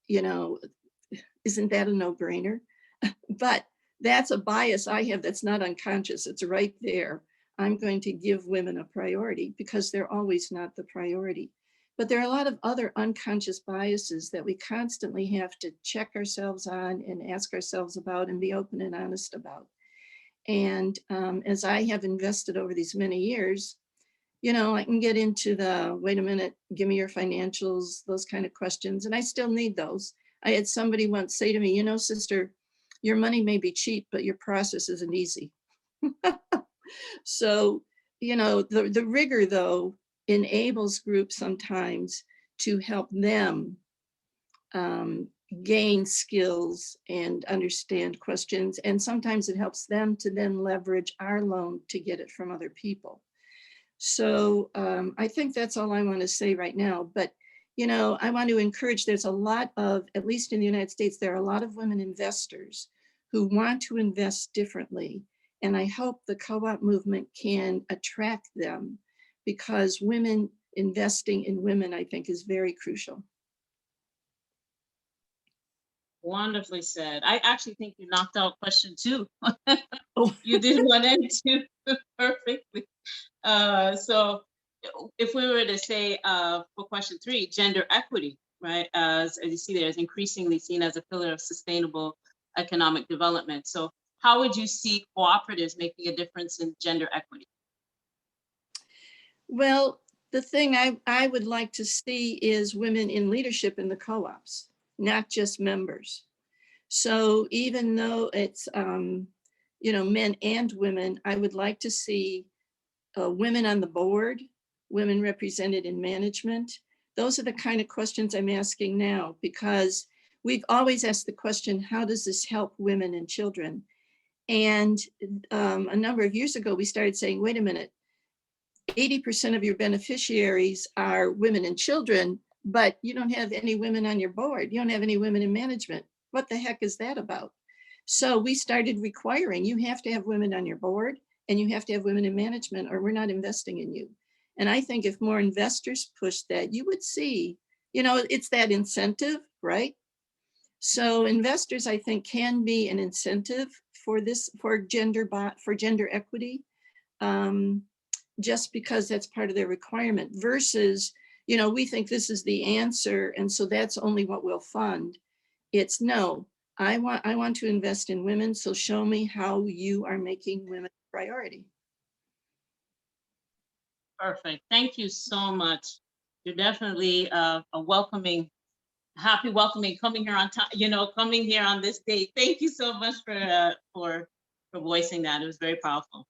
You know, isn't that a no-brainer? But that's a bias I have that's not unconscious. It's right there. I'm going to give women a priority because they're always not the priority. But there are a lot of other unconscious biases that we constantly have to check ourselves on and ask ourselves about and be open and honest about. And as I have invested over these many years, you know, I can get into the, wait a minute, give me your financials, those kind of questions. And I still need those. I had somebody once say to me, you know, sister, your money may be cheap, but your process isn't easy. So, you know, the rigor though enables groups sometimes to help them gain skills and understand questions. And sometimes it helps them to then leverage our loan to get it from other people. So I think that's all I want to say right now. But, you know, I want to encourage, there's a lot of, at least in the United States, there are a lot of women investors who want to invest differently. And I hope the co-op movement can attract them, because women investing in women, I think, is very crucial. Wonderfully said. I actually think you knocked out question 2. Oh. You did 1 and 2 perfectly. So if we were to say for question 3, gender equity, right? As you see there, is increasingly seen as a pillar of sustainable economic development. So how would you see cooperatives making a difference in gender equity? Well, the thing I would like to see is women in leadership in the co-ops, not just members. So even though it's, you know, men and women, I would like to see women on the board, women represented in management. Those are the kind of questions I'm asking now, because we've always asked the question, how does this help women and children? And a number of years ago, we started saying, wait a minute, 80% of your beneficiaries are women and children, but you don't have any women on your board. You don't have any women in management. What the heck is that about? So we started requiring, you have to have women on your board and you have to have women in management, or we're not investing in you. And I think if more investors push that, you would see, you know, it's that incentive, right? So investors, I think, can be an incentive for this, for gender equity, just because that's part of their requirement, versus, you know, we think this is the answer, and so that's only what we'll fund. It's no, I want to invest in women, so show me how you are making women a priority. Perfect. Thank you so much. You're definitely a welcoming, happy welcoming, coming here on time, coming here on this date. Thank you so much for voicing that. It was very powerful.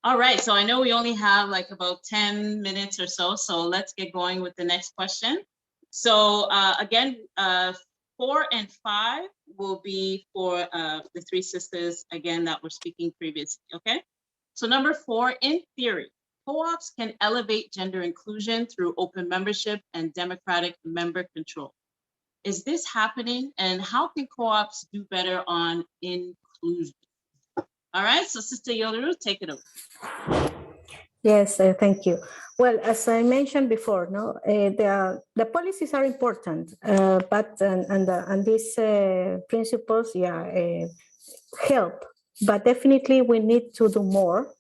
All right, so I know we only have like about 10 minutes or so let's get going with the next question. So again, 4 and 5 will be for the three sisters, again, that were speaking previously, okay? So number 4, in theory, co-ops can elevate gender inclusion through open membership and democratic member control. Is this happening, and how can co-ops do better on inclusion? All right, so Sister Yoderu, take it over. Yes, thank you. Well, as I mentioned before, the policies are important, but and these principles, help. But definitely, we need to do more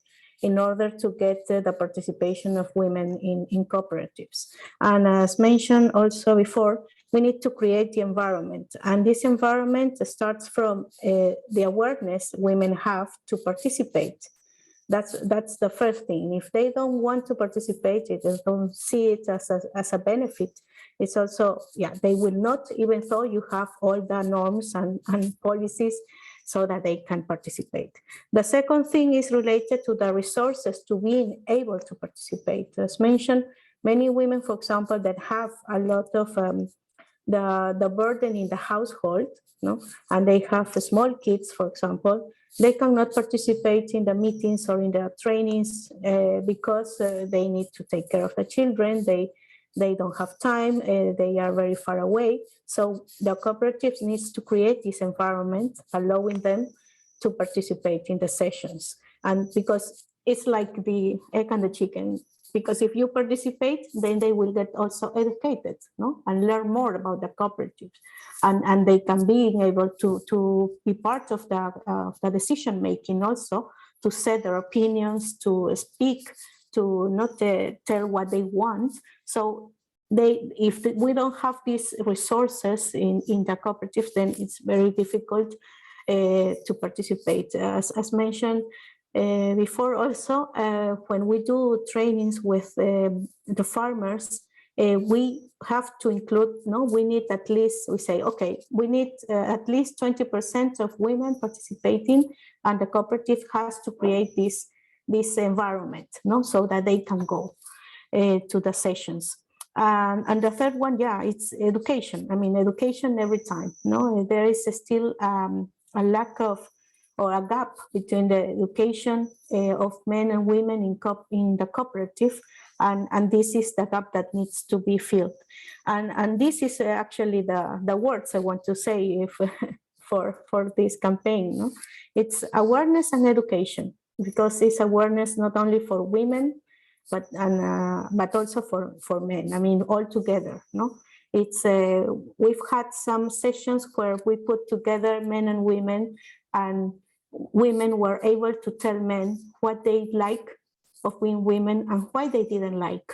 in order to get the participation of women in cooperatives. And as mentioned also before, we need to create the environment, and this environment starts from the awareness women have to participate. That's the first thing. If they don't want to participate, if they don't see it as a benefit, it's also, they will not, even though you have all the norms and policies so that they can participate. The second thing is related to the resources to being able to participate. As mentioned, many women, for example, that have a lot of the burden in the household, and they have small kids, for example, they cannot participate in the meetings or in the trainings because they need to take care of the children. They don't have time. They are very far away. So the cooperative needs to create this environment, allowing them to participate in the sessions. And because it's like the egg and the chicken, because if you participate, then they will get also educated, and learn more about the cooperatives, and they can be able to be part of the decision making, also to set their opinions, to speak, to not tell what they want. So if we don't have these resources in the cooperatives, then it's very difficult to participate. As mentioned before also, when we do trainings with the farmers, we have to include, we need at least, we say, okay, we need at least 20% of women participating, and the cooperative has to create this environment, so that they can go to the sessions. And the third one, it's education. I mean, education every time. There is still a lack of, or a gap between the education of men and women in the cooperative, and this is the gap that needs to be filled. And this is actually the words I want to say for this campaign. It's awareness and education, because it's awareness not only for women, but also for men. I mean, all together. It's we've had some sessions where we put together men and women, and women were able to tell men what they like of being women and why they didn't like.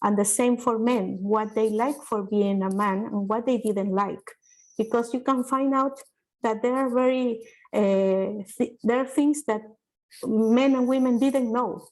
And the same for men, what they like for being a man and what they didn't like. Because you can find out that there are there are things that men and women didn't know,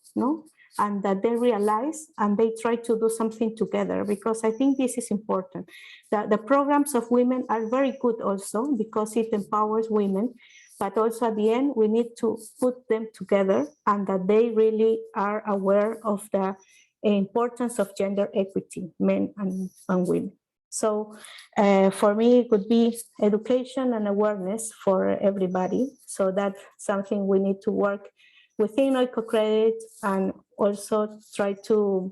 and that they realize, and they try to do something together, because I think this is important. The programs of women are very good also, because it empowers women, but also at the end, we need to put them together, and that they really are aware of the importance of gender equity, men and women. So for me, it could be education and awareness for everybody. So that's something we need to work within Oikocredit, and also try to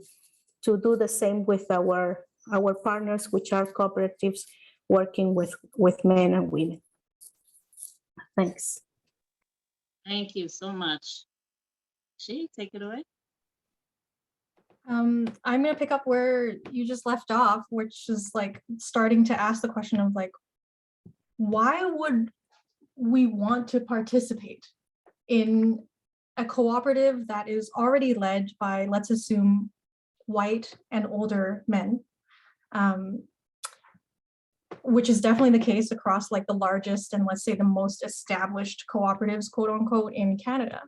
do the same with our partners, which are cooperatives working with men and women. Thanks. Thank you so much. She, take it away. I'm going to pick up where you just left off, which is like starting to ask the question of like, why would we want to participate in a cooperative that is already led by, let's assume, white and older men, which is definitely the case across like the largest and, let's say, the most established cooperatives, quote unquote, in Canada.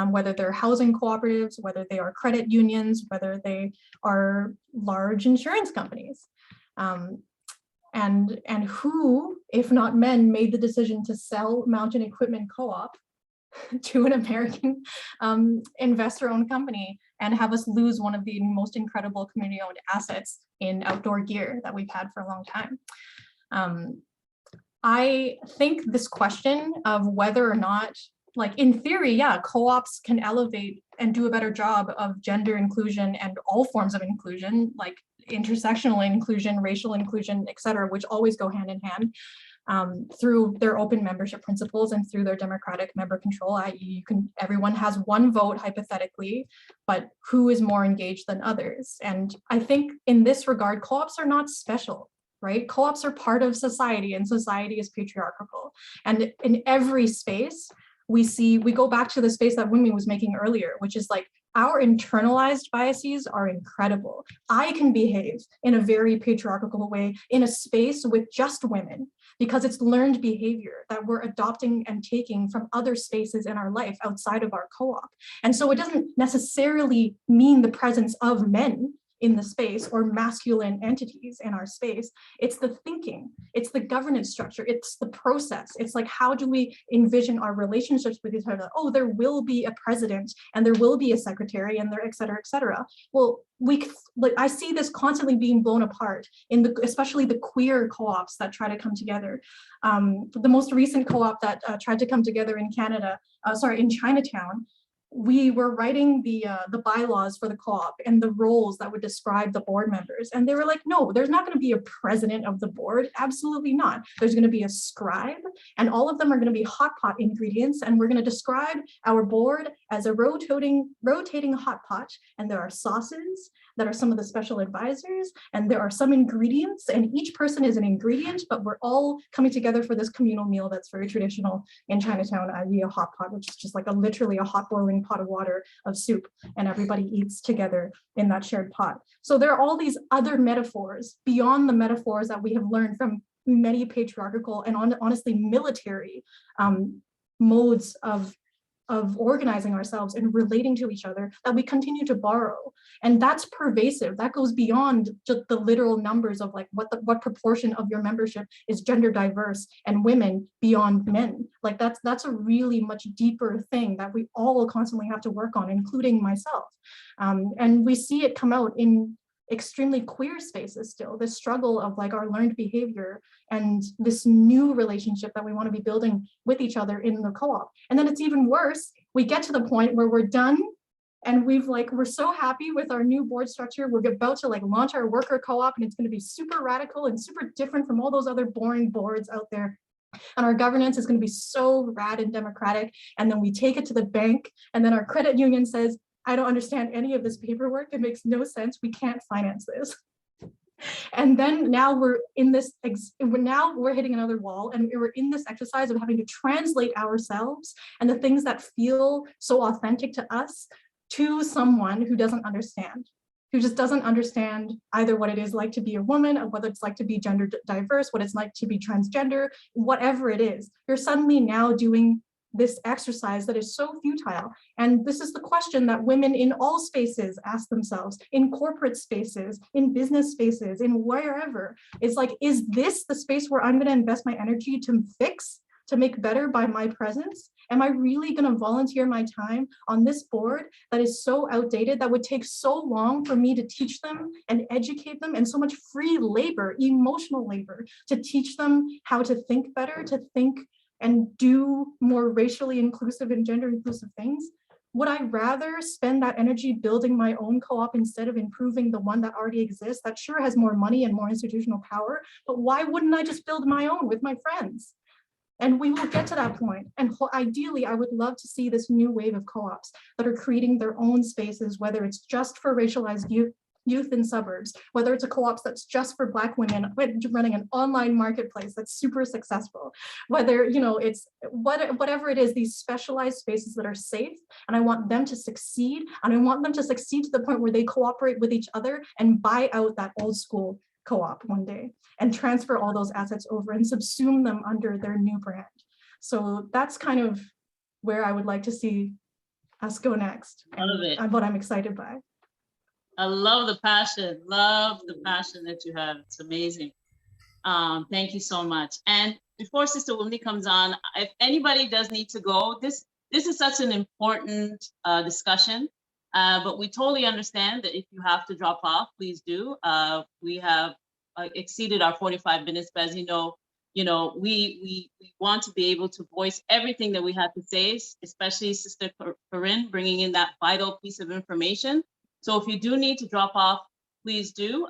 whether they're housing cooperatives, whether they are credit unions, whether they are large insurance companies. And who, if not men, made the decision to sell Mountain Equipment Co-op to an American investor-owned company and have us lose one of the most incredible community-owned assets in outdoor gear that we've had for a long time. I think this question of whether or not, like in theory, yeah, co-ops can elevate and do a better job of gender inclusion and all forms of inclusion, like intersectional inclusion, racial inclusion, et cetera, which always go hand in hand. Through their open membership principles and through their democratic member control, i.e. everyone has one vote hypothetically, but who is more engaged than others? And I think in this regard, co-ops are not special, right? Co-ops are part of society, and society is patriarchal. And in every space, we go back to the space that Winmi was making earlier, which is like, our internalized biases are incredible. I can behave in a very patriarchal way in a space with just women because it's learned behavior that we're adopting and taking from other spaces in our life outside of our co-op. And so it doesn't necessarily mean the presence of men in the space or masculine entities in our space. It's the thinking, it's the governance structure, it's the process. It's like, how do we envision our relationships with each other? Oh, there will be a president and there will be a secretary and there, et cetera, et cetera. Well, I see this constantly being blown apart in especially the queer co-ops that try to come together. The most recent co-op that tried to come together in in Chinatown, we were writing the bylaws for the co-op and the roles that would describe the board members. And they were like, no, there's not going to be a president of the board. Absolutely not. There's going to be a scribe, and all of them are going to be hot pot ingredients. And we're going to describe our board as a rotating hot pot. And there are sauces that are some of the special advisors, and there are some ingredients, and each person is an ingredient, but we're all coming together for this communal meal that's very traditional in Chinatown, i.e. a hot pot, which is just like literally a hot boiling pot of water of soup, and everybody eats together in that shared pot. So there are all these other metaphors beyond the metaphors that we have learned from many patriarchal and honestly military modes of organizing ourselves and relating to each other that we continue to borrow. And that's pervasive. That goes beyond just the literal numbers of like what proportion of your membership is gender diverse and women beyond men. Like that's a really much deeper thing that we all constantly have to work on, including myself. And we see it come out in extremely queer spaces still, this struggle of like our learned behavior and this new relationship that we want to be building with each other in the co-op. And then it's even worse. We get to the point where we're done and we're so happy with our new board structure. We're about to like launch our worker co-op, and it's going to be super radical and super different from all those other boring boards out there. And our governance is going to be so rad and democratic. And then we take it to the bank, and then our credit union says, I don't understand any of this paperwork. It makes no sense. We can't finance this. And then now we're in this, now we're hitting another wall, and we're in this exercise of having to translate ourselves and the things that feel so authentic to us to someone who doesn't understand, who just doesn't understand either what it is like to be a woman, or what it's like to be gender diverse, what it's like to be transgender, whatever it is. You're suddenly now doing this exercise that is so futile. And this is the question that women in all spaces ask themselves, in corporate spaces, in business spaces, in wherever. It's like, is this the space where I'm going to invest my energy to fix, to make better by my presence? Am I really going to volunteer my time on this board that is so outdated, that would take so long for me to teach them and educate them, and so much free labor, emotional labor, to teach them how to think better, to think and do more racially inclusive and gender inclusive things? Would I rather spend that energy building my own co-op instead of improving the one that already exists, that sure has more money and more institutional power, but why wouldn't I just build my own with my friends? And we will get to that point. And ideally, I would love to see this new wave of co-ops that are creating their own spaces, whether it's just for racialized youth in suburbs, whether it's a co-op that's just for Black women running an online marketplace that's super successful, whether, you know, it's whatever it is, these specialized spaces that are safe. And I want them to succeed. And I want them to succeed to the point where they cooperate with each other and buy out that old school co-op one day and transfer all those assets over and subsume them under their new brand. So that's kind of where I would like to see us go next. Love it. And what I'm excited by. I love the passion that you have. It's amazing. Thank you so much. And before Sister Wilney comes on, if anybody does need to go, this is such an important discussion, but we totally understand that if you have to drop off, please do. We have exceeded our 45 minutes, but as you know, we want to be able to voice everything that we have to say, especially Sister Corinne bringing in that vital piece of information. So if you do need to drop off, please do.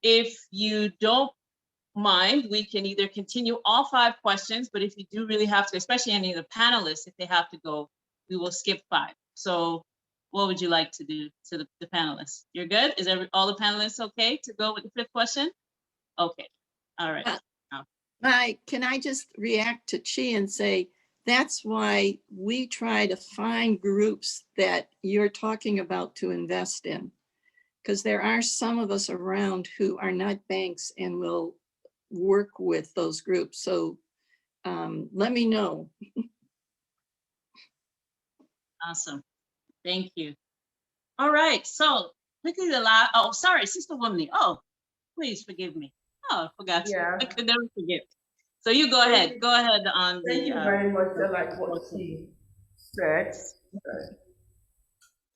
If you don't mind, we can either continue all 5 questions, but if you do really have to, especially any of the panelists, if they have to go, we will skip 5. So what would you like to do to the panelists? You're good? Is all the panelists okay to go with the 5th question? Okay, all right. Can I just react to Chi and say, that's why we try to find groups that you're talking about to invest in, because there are some of us around who are not banks and will work with those groups. So let me know. Awesome. Thank you. All right. So quickly the last, oh, sorry, Sister Wilney. Oh, please forgive me. Oh, I forgot. Yeah. I could never forget. So you go ahead. Go ahead on the. Thank you very much. I like what she said.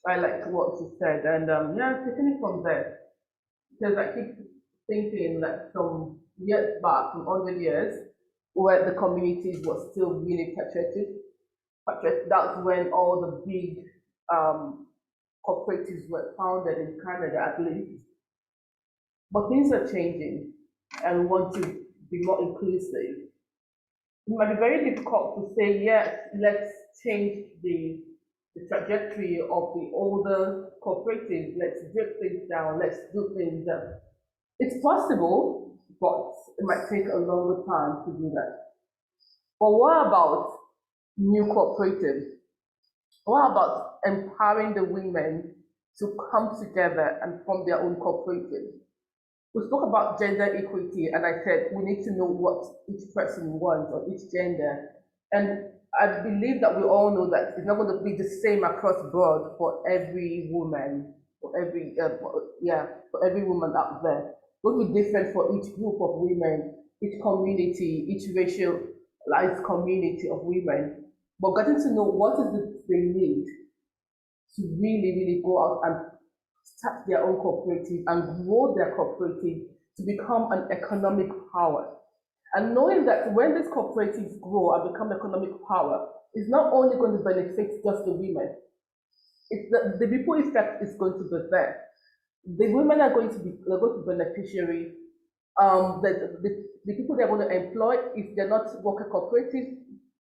I like what she said, and yeah, taking it from there, because I keep thinking that some years back, some 100 years, where the communities were still really patriotic. That's when all the big cooperatives were founded in Canada, at least. But things are changing, and we want to be more inclusive. It might be very difficult to say, yes, let's change the trajectory of the older cooperatives, let's break things down, let's do things that. It's possible, but it might take a longer time to do that. But what about new cooperatives? What about empowering the women to come together and form their own cooperatives? We spoke about gender equity, and I said we need to know what each person wants or each gender. And I believe that we all know that it's not going to be the same across board for every woman, for every woman out there. It will be different for each group of women, each community, each racialized community of women. But getting to know what is it they need to really, really go out and start their own cooperative and grow their cooperative to become an economic power. And knowing that when these cooperatives grow and become economic power, it's not only going to benefit just the women, it's the ripple effect is going to be there. The women are going to be beneficiary. The people they're going to employ, if they're not worker cooperatives,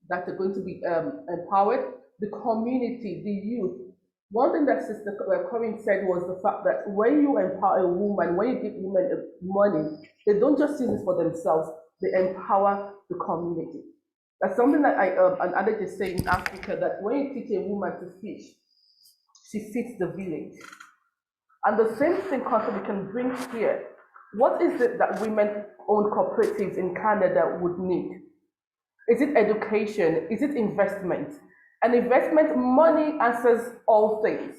that are going to be empowered. The community, the youth. One thing that Sister Corinne said was the fact that when you empower a woman, when you give women money, they don't just use it for themselves, they empower the community. That's something that an adage is saying in Africa, that when you teach a woman to fish, she feeds the village. And the same thing concept we can bring here. What is it that women-owned cooperatives in Canada would need? Is it education? Is it investment? And investment, money answers all things.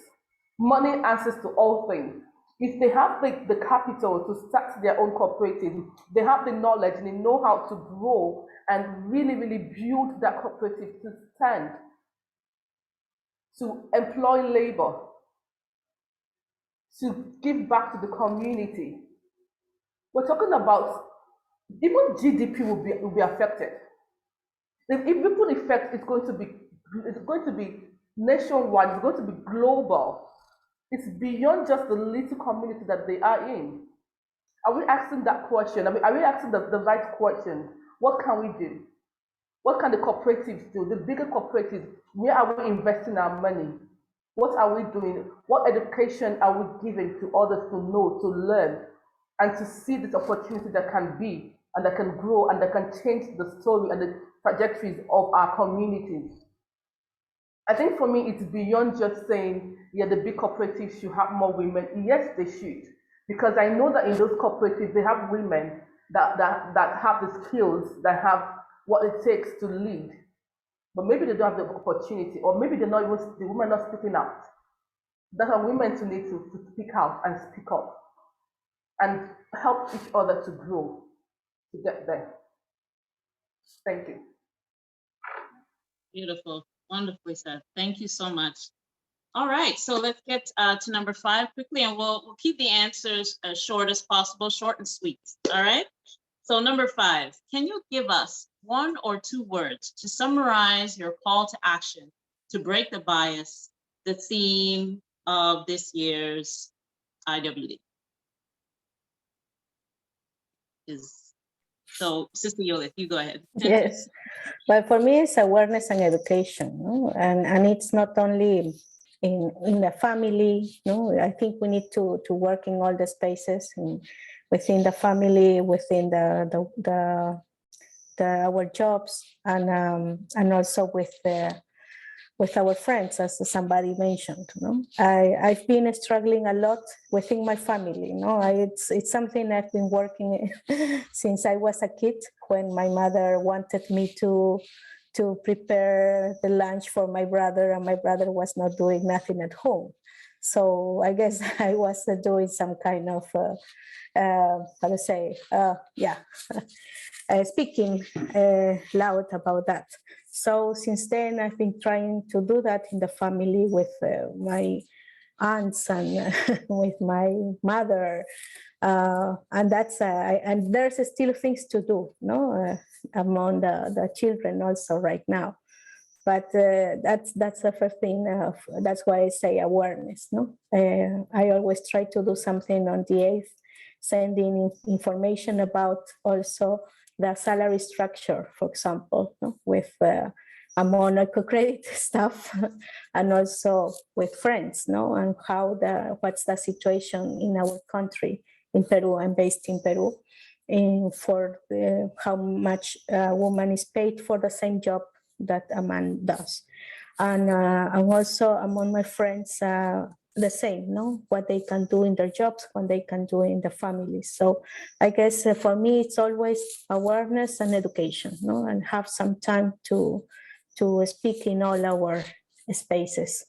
Money answers to all things. If they have the capital to start their own cooperative, they have the knowledge and they know how to grow and really, really build that cooperative to stand, to employ labor, to give back to the community. We're talking about even GDP will be affected. The ripple effect is going to be nationwide, it's going to be global. It's beyond just the little community that they are in. Are we asking that question? I mean, are we asking the right question? What can we do? What can the cooperatives do? The bigger cooperatives, where are we investing our money? What are we doing? What education are we giving to others to know, to learn, and to see this opportunity that can be, and that can grow, and that can change the story and the trajectories of our communities? I think for me, it's beyond just saying, yeah, the big cooperatives should have more women. Yes, they should. Because I know that in those cooperatives, they have women that have the skills, that have what it takes to lead. but maybe they don't have the opportunity, or maybe they're not even, the women not speaking out. That's why women to need to speak out and speak up and help each other to grow to get there. Thank you. Beautiful, wonderfully said. Thank you so much. All right, so let's get to number 5 quickly, and we'll keep the answers as short as possible, short and sweet. All right. So number 5, can you give us 1 or 2 words to summarize your call to action to break the bias, the theme of this year's IWD? So Sister Yola, you go ahead. Yes, but for me, it's awareness and education, no? And it's not only in the family, no. I think we need to work in all the spaces, within the family, within our jobs, and also with our friends, as somebody mentioned. No, I've been struggling a lot within my family. No, it's something I've been working since I was a kid, when my mother wanted me to prepare the lunch for my brother, and my brother was not doing nothing at home. So I guess I was doing some kind of how to say, speaking loud about that. So since then, I've been trying to do that in the family with my aunts and with my mother, and that's and there's still things to do, no, among the children also right now. But that's the first thing. That's why I say awareness. No, I always try to do something on the 8th, sending information about also the salary structure, for example, no? With among Oikocredit staff, and also with friends, no, and what's the situation in our country, in Peru. I'm based in Peru, for how much a woman is paid for the same job that a man does, and also among my friends, the same, no, what they can do in their jobs, what they can do in the families. So I guess for me, it's always awareness and education, no, and have some time to speak in all our spaces.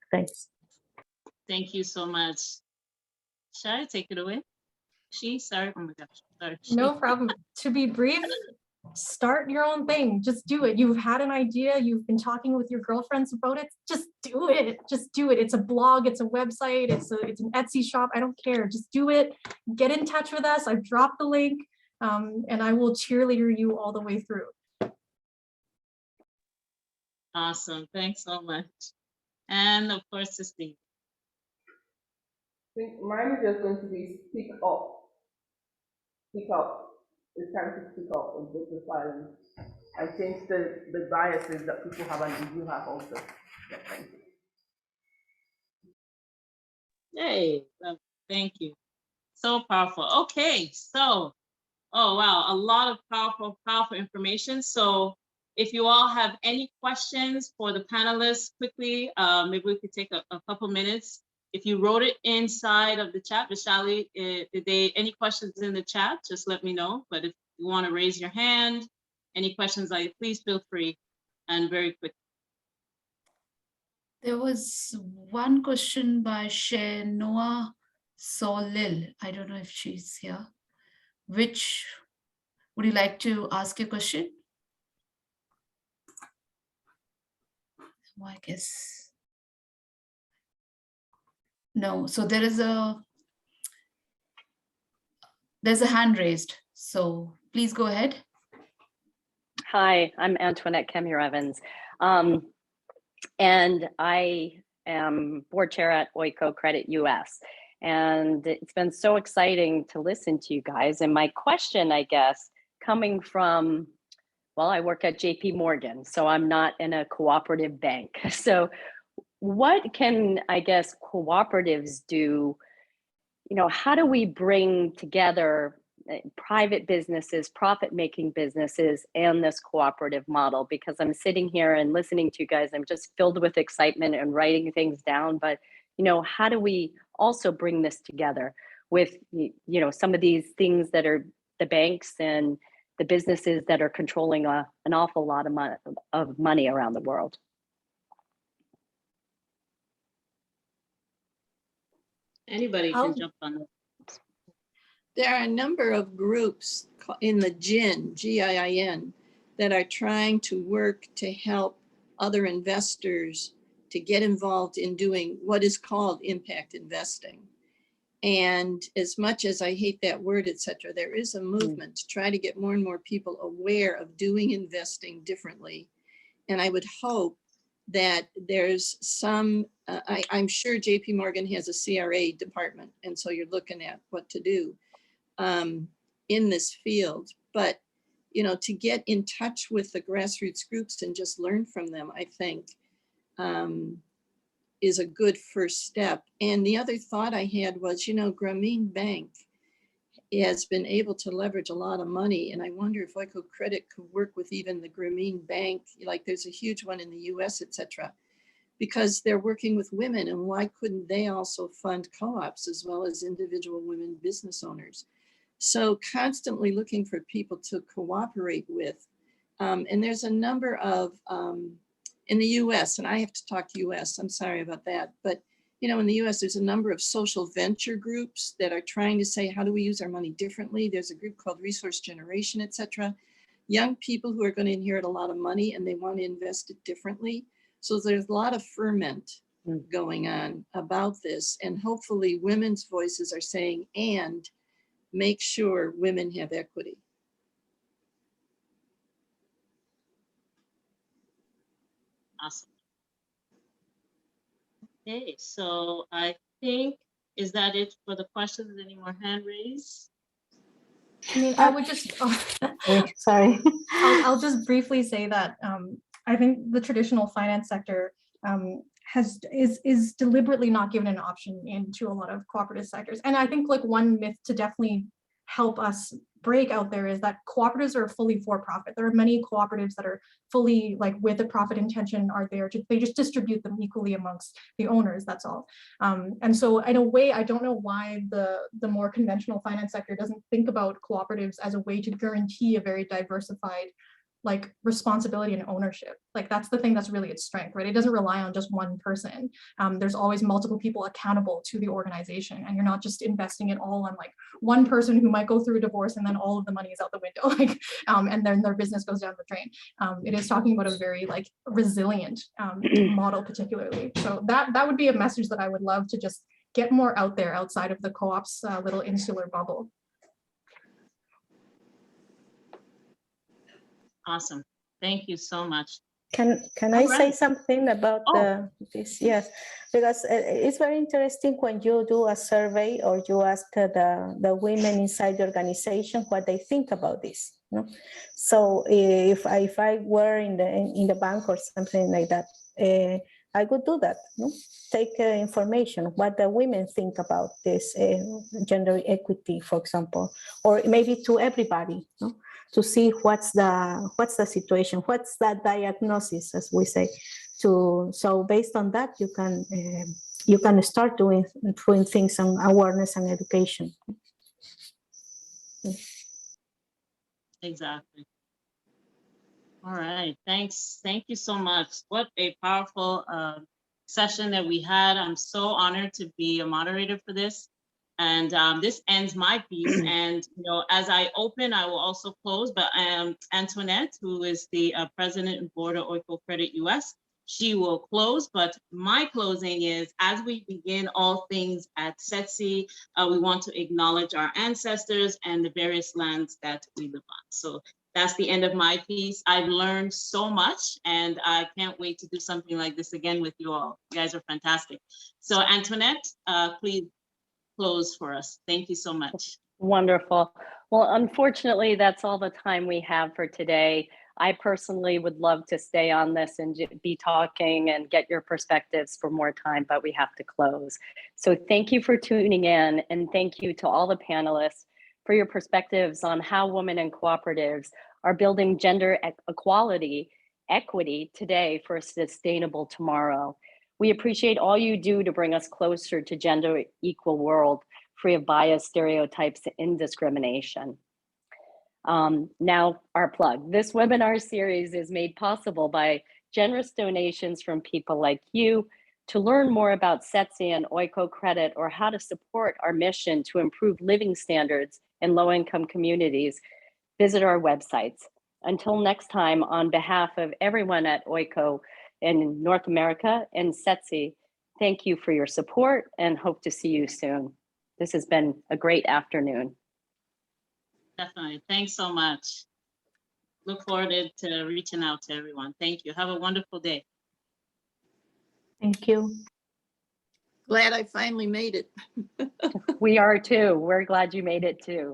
Thanks. Thank you so much. Shall I take it away? Sorry, oh my gosh, sorry. No problem. To be brief, start your own thing. Just do it. You've had an idea. You've been talking with your girlfriends about it. Just do it. Just do it. It's a blog. It's a website. It's an Etsy shop. I don't care. Just do it. Get in touch with us. I've dropped the link, and I will cheerleader you all the way through. Awesome. Thanks so much. And of course, Sister. I think mine is just going to be speak up. Speak up. It's time to speak up and break the silence and change the biases that people have and you have also. Yeah, thank you. Hey, well, thank you. So powerful. Okay, so, oh wow, a lot of powerful information. So if you all have any questions for the panelists quickly, maybe we could take a couple minutes. If you wrote it inside of the chat, Vishali, any questions in the chat, just let me know. But if you want to raise your hand, any questions, please feel free, and very quick. There was one question by Noah Solil. I don't know if she's here. Which, would you like to ask your question? Well, I guess. No, so there's a hand raised. So please go ahead. Hi, I'm Antoinette Kemure-Evans. And I am board chair at Oikocredit US. And it's been so exciting to listen to you guys. And my question, I guess, coming from, well, I work at JP Morgan, so I'm not in a cooperative bank. So what can, I guess, cooperatives do? You know, how do we bring together private businesses, profit-making businesses, and this cooperative model? Because I'm sitting here and listening to you guys, I'm just filled with excitement and writing things down. But, you know, how do we also bring this together with, you know, some of these things that are the banks and the businesses that are controlling an awful lot of money around the world. Anybody can jump on that. There are a number of groups in the GIIN, that are trying to work to help other investors to get involved in doing what is called impact investing. And as much as I hate that word, etc., there is a movement to try to get more and more people aware of doing investing differently. And I would hope that there's some, I'm sure JP Morgan has a CRA department, and so you're looking at what to do in this field. But, you know, to get in touch with the grassroots groups and just learn from them, I think is a good first step. And the other thought I had was, you know, Grameen Bank has been able to leverage a lot of money. And I wonder if Oikocredit could work with even the Grameen Bank, like there's a huge one in the US, etc., because they're working with women. And why couldn't they also fund co-ops as well as individual women business owners? So constantly looking for people to cooperate with. And there's a number of, in the US, and I have to talk US, I'm sorry about that, but you know, in the US, there's a number of social venture groups that are trying to say, how do we use our money differently? There's a group called Resource Generation, etc. Young people who are going to inherit a lot of money and they want to invest it differently. So there's a lot of ferment going on about this. And hopefully women's voices are saying, and make sure women have equity. Awesome. Okay, so I think, is that it for the questions? Any more hand raised? I mean, I would just, Sorry. I'll just briefly say that I think the traditional finance sector is deliberately not given an option into a lot of cooperative sectors. And I think like one myth to definitely help us break out there is that cooperatives are fully for profit. There are many cooperatives that are fully like with a profit intention are there to, they just distribute them equally amongst the owners, that's all. And so in a way, I don't know why the more conventional finance sector doesn't think about cooperatives as a way to guarantee a very diversified like responsibility and ownership. Like that's the thing that's really its strength, right? It doesn't rely on just one person. There's always multiple people accountable to the organization, and you're not just investing it all on like one person who might go through a divorce and then all of the money is out the window, like, and then their business goes down the drain. It is talking about a very like resilient model particularly. So that would be a message that I would love to just get more out there outside of the co-op's little insular bubble. Awesome. Thank you so much. Can I say something about this? Yes, because it's very interesting when you do a survey or you ask the women inside the organization what they think about this. You know? So if I were in the bank or something like that, I would do that. You know? Take information what the women think about this gender equity, for example, or maybe to everybody. You know? To see what's the situation, what's the diagnosis, as we say. So based on that, you can start doing things on awareness and education. Exactly. All right. Thanks. Thank you so much. What a powerful session that we had. I'm so honored to be a moderator for this. And this ends my piece. And you know, as I open, I will also close. But Antoinette, who is the president and board of Oikocredit US, she will close. But my closing is, as we begin all things at SETSI, we want to acknowledge our ancestors and the various lands that we live on. So that's the end of my piece. I've learned so much, and I can't wait to do something like this again with you all. You guys are fantastic. So Antoinette, please close for us. Thank you so much. Wonderful. Well, unfortunately, that's all the time we have for today. I personally would love to stay on this and be talking and get your perspectives for more time, but we have to close. So thank you for tuning in, and thank you to all the panelists for your perspectives on how women and cooperatives are building gender equity today for a sustainable tomorrow. We appreciate all you do to bring us closer to gender equal world, free of bias, stereotypes, and discrimination. Now, our plug. This webinar series is made possible by generous donations from people like you. To learn more about SETSI and Oikocredit, or how to support our mission to improve living standards in low-income communities, visit our websites. Until next time, on behalf of everyone at Oiko in North America and SETSI, thank you for your support and hope to see you soon. This has been a great afternoon. Definitely. Thanks so much. Look forward to reaching out to everyone. Thank you. Have a wonderful day. Thank you. Glad I finally made it. We are too. We're glad you made it too.